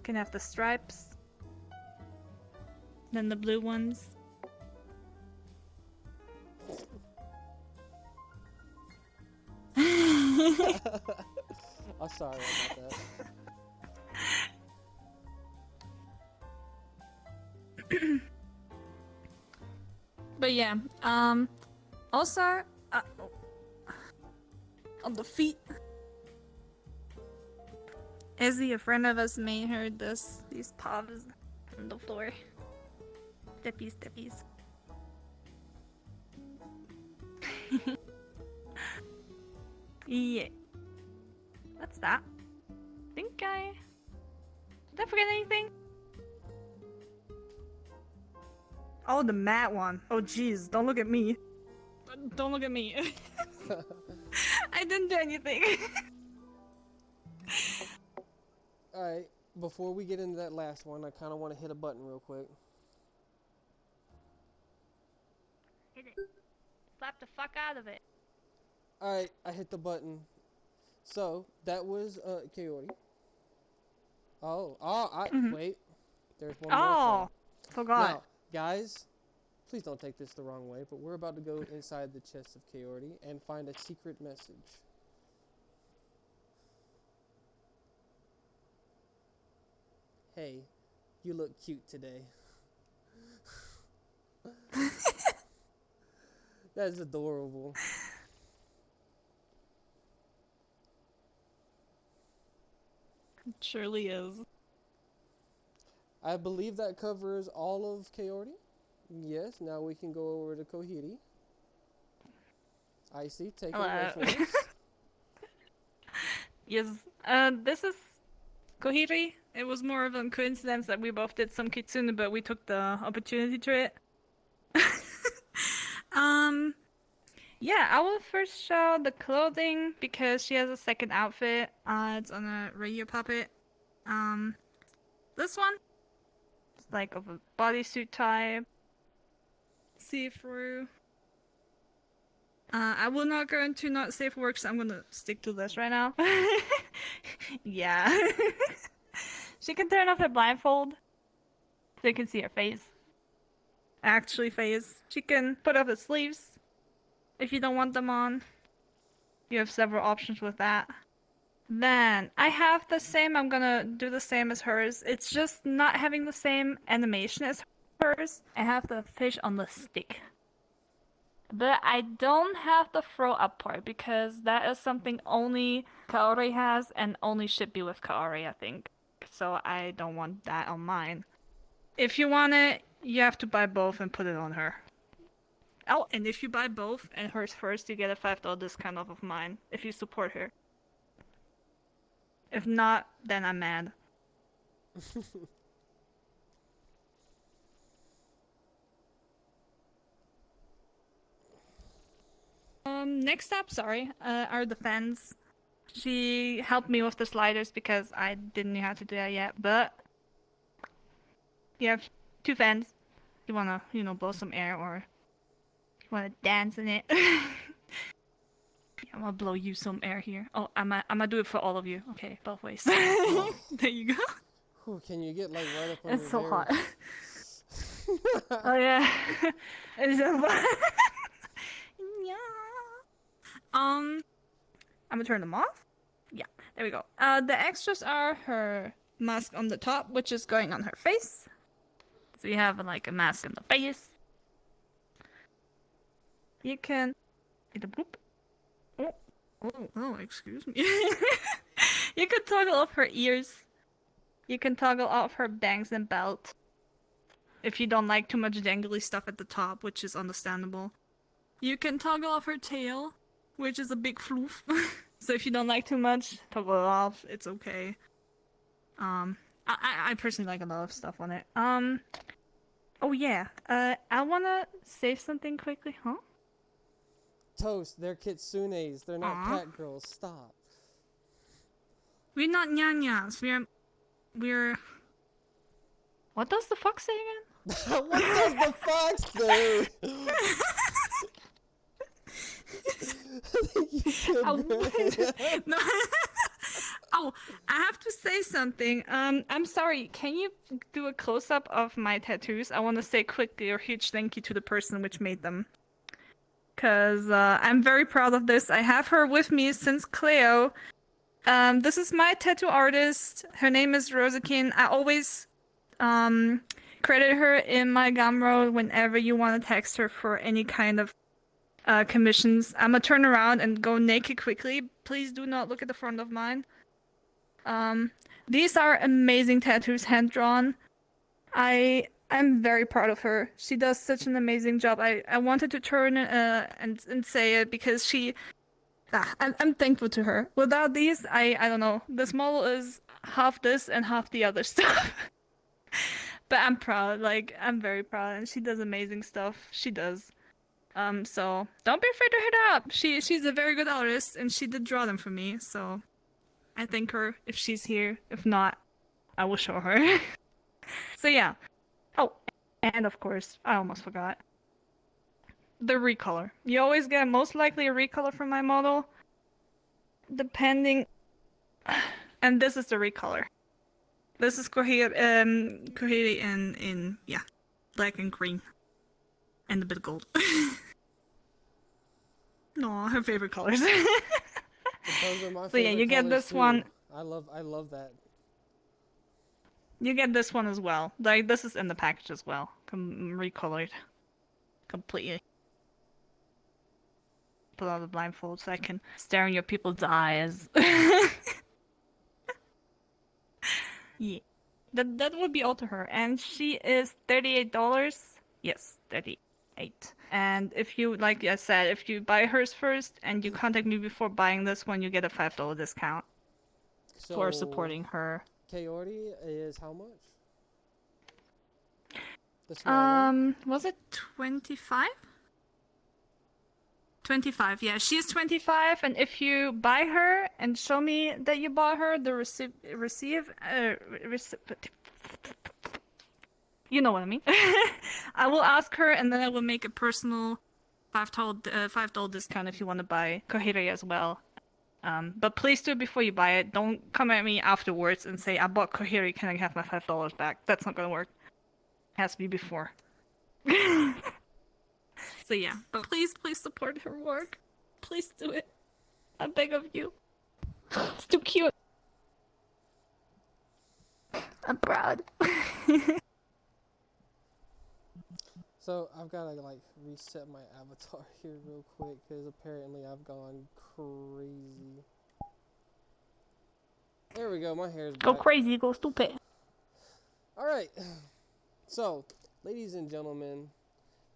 E: Can have the stripes. Then the blue ones.
B: I'm sorry about that.
E: But yeah, also, on the feet. Izzy, a friend of us, made her these paws on the floor. Steppies. Yeah. What's that? Did I forget anything? Oh, the matte one. Oh, jeez. Don't look at me. Don't look at me. I didn't do anything.
B: Alright, before we get into that last one, I kind of want to hit a button real quick.
E: Hit it. Slap the fuck out of it.
B: Alright, I hit the button. So, that was, Coyote. Wait. There's one more
E: Oh,
B: thing.
E: forgot.
B: Now, guys, please don't take this the wrong way, but we're about to go inside the chest of Coyote and find a secret message. Hey, you look cute today. That's adorable.
E: It surely is.
B: I believe that covers all of Coyote. Yes, now we can go over to Kohiri. Icy, take it away for us.
E: Yes, this is Kohiri. It was more of a coincidence that we both did some kitsune, but we took the opportunity to it. Yeah, I will first show the clothing because she has a second outfit. It's on a radio puppet. This one, it's like of a bodysuit type, see-through. I will not go into not safe for work, so I'm gonna stick to this right now. Yeah. She can turn off her blindfold so you can see her face. Actually face. She can put off the sleeves if you don't want them on. You have several options with that. Then I have the same, I'm gonna do the same as hers. It's just not having the same animation as hers. I have the fish on the stick. But I don't have the throw up part because that is something only Kaori has and only should be with Kaori, I think. So I don't want that on mine. If you want it, you have to buy both and put it on her. Oh, and if you buy both and hers first, you get a $5 discount off of mine if you support her. If not, then I'm mad. Next up, are the fans. She helped me with the sliders because I didn't know how to do that yet, but you have two fans. You wanna, blow some air or you wanna dance in it. Yeah, I'm gonna blow you some air here. Oh, I'm gonna do it for all of you. Okay, both ways. There you go.
B: Ooh, can you get like right up on
E: It's so
B: your
E: hot. Oh yeah. It's so fun. Yeah. I'm gonna turn them off. Yeah, there we go. The extras are her mask on the top, which is going on her face. So you have like a mask on the face. You can. Oh, excuse me. You can toggle off her ears. You can toggle off her bangs and belt. If you don't like too much dangly stuff at the top, which is understandable. You can toggle off her tail, which is a big floof. So if you don't like too much, toggle it off. It's okay. I personally like a lot of stuff on it. Oh yeah. I wanna say something quickly, huh?
B: Toast, they're kitsunes. They're not
E: Aw.
B: cat girls. Stop.
E: We're not nyanyas. We're. What does the fuck say again?
B: What does the fox say? You should
E: No. Oh, I have to say something. I'm sorry. Can you do a close-up of my tattoos? I want to say quickly a huge thank you to the person which made them. Because I'm very proud of this. I have her with me since Cleo. This is my tattoo artist. Her name is Rosakin. I always credit her in my Gumroad whenever you want to text her for any kind of commissions. I'm gonna turn around and go naked quickly. Please do not look at the front of mine. These are amazing tattoos, hand-drawn. I'm very proud of her. She does such an amazing job. I wanted to turn and say it because I'm thankful to her. Without these, I don't know. This model is half this and half the other stuff. But I'm proud. Like, I'm very proud, and she does amazing stuff. She does. So don't be afraid to hit her up. She's a very good artist, and she did draw them for me. So I thank her if she's here. If not, I will show her. So yeah. Oh, and of course, I almost forgot. The recolor. You always get most likely a recolor from my model. Depending... And this is the recolor. This is Kohiri in yeah, black and green. And a bit of gold. No, her favorite colors.
B: Those are my
E: So yeah,
B: favorite
E: you get
B: colors,
E: this
B: too.
E: one.
B: I love that.
E: You get this one as well. Like, this is in the package as well. Recolored. Completely. Put on the blindfold so I can stare in your people's eyes. Yeah. That would be all to her. And she is $38. Yes, 38. And if you, like I said, if you buy hers first and you contact me before buying this one, you get a $5 discount for supporting her.
B: Kaori is how much? The small one?
E: Was it 25? 25, yeah, she's 25, and if you buy her and show me that you bought her, the you know what I mean. I will ask her, and then I will make a personal $5 discount if you want to buy Kohiri as well. But please do it before you buy it. Don't come at me afterwards and say, I bought Kohiri, can I have my $5 back? That's not gonna work. It has to be before. So yeah, but please support her work. Please do it. I beg of you. It's too cute. I'm proud.
B: So I've gotta like reset my avatar here real quick because apparently I've gone crazy. There we go, my hair's back.
E: Go crazy, go stupid.
B: Alright, so ladies and gentlemen,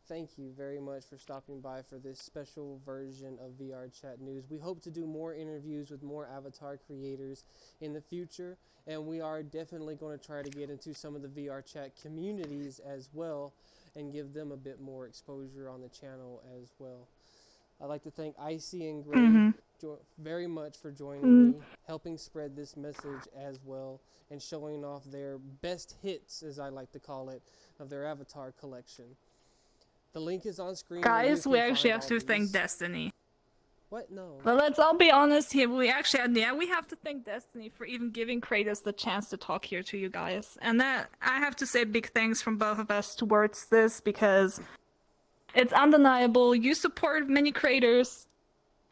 B: thank you very much for stopping by for this special version of VR Chat News. We hope to do more interviews with more avatar creators in the future, and we are definitely going to try to get into some of the VR Chat communities as well and give them a bit more exposure on the channel as well. I'd like to thank ICY and GRE very much for joining me, helping spread this message as well, and showing off their best hits, as I like to call it, of their avatar collection. The link is on screen.
E: Guys, we actually have to thank Destiny.
B: What? No.
E: But let's all be honest here. We have to thank Destiny for even giving creators the chance to talk here to you guys. And that, I have to say big thanks from both of us towards this, because it's undeniable. You support many creators,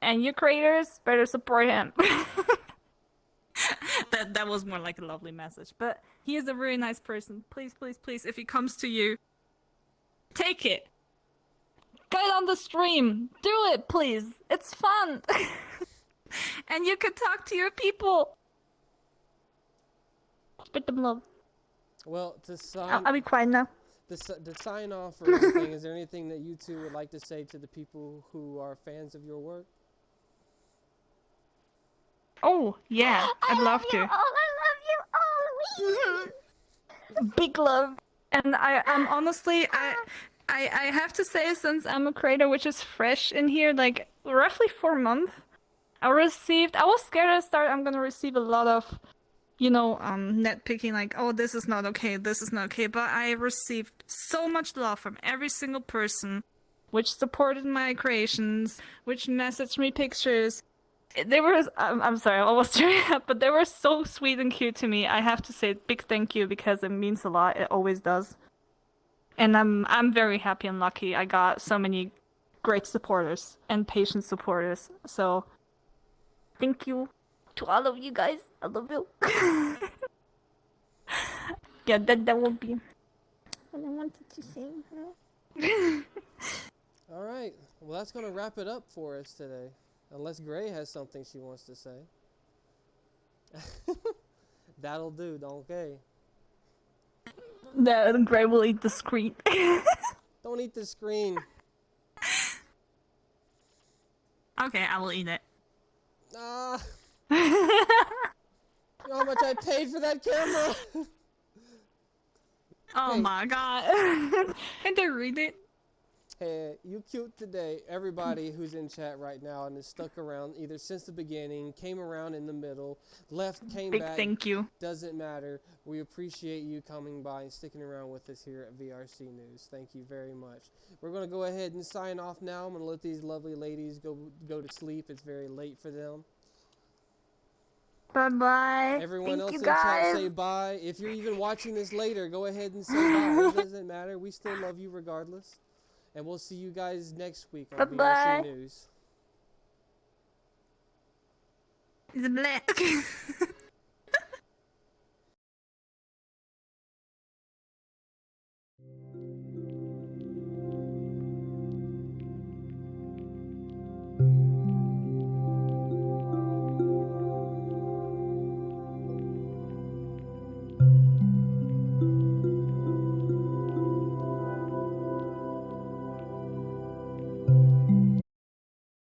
E: and your creators better support him. That was more like a lovely message. But he is a very nice person. Please, please, please, if he comes to you, take it. Get on the stream. Do it, please. It's fun. And you can talk to your people. Spread them love.
B: Well, to sign
C: I'll be quiet now.
B: to sign off or anything, is there anything that you two would like to say to the people who are fans of your work?
E: Oh, yeah. I'd love to.
C: I love you all.
E: Big love. And I'm honestly, I have to say, since I'm a creator which is fresh in here, like roughly 4 months, I was scared at the start I'm gonna receive a lot of, nitpicking, like, oh, this is not okay, but I received so much love from every single person which supported my creations, which messaged me pictures. They were, I'm sorry, I'm almost tearing up, but they were so sweet and cute to me. I have to say big thank you because it means a lot. It always does. And I'm very happy and lucky. I got so many great supporters and patient supporters. So thank you to all of you guys. I love you. Yeah, that will be what I wanted to say.
B: All right. Well, that's going to wrap it up for us today. Unless Gray has something she wants to say. That'll do, okay?
C: The Gray will eat the screen.
B: Don't eat the screen.
E: Okay, I will eat it.
B: Ah. You know how much I paid for that camera?
E: Oh
B: Hey.
E: my god. Can I read it?
B: Hey, you cute today. Everybody who's in chat right now and is stuck around either since the beginning, came around in the middle, left, came
E: Big
B: back.
E: thank you.
B: Doesn't matter. We appreciate you coming by and sticking around with us here at VRC News. Thank you very much. We're going to go ahead and sign off now. I'm going to let these lovely ladies go to sleep. It's very late for them.
C: Bye-bye.
B: Everyone
C: Thank
B: else
C: you
B: in
C: guys.
B: chat, say bye. If you're even watching this later, go ahead and say bye. It doesn't matter. We still love you regardless. And we'll see you guys next week on
C: Bye-bye.
B: VRC News.
E: It's black.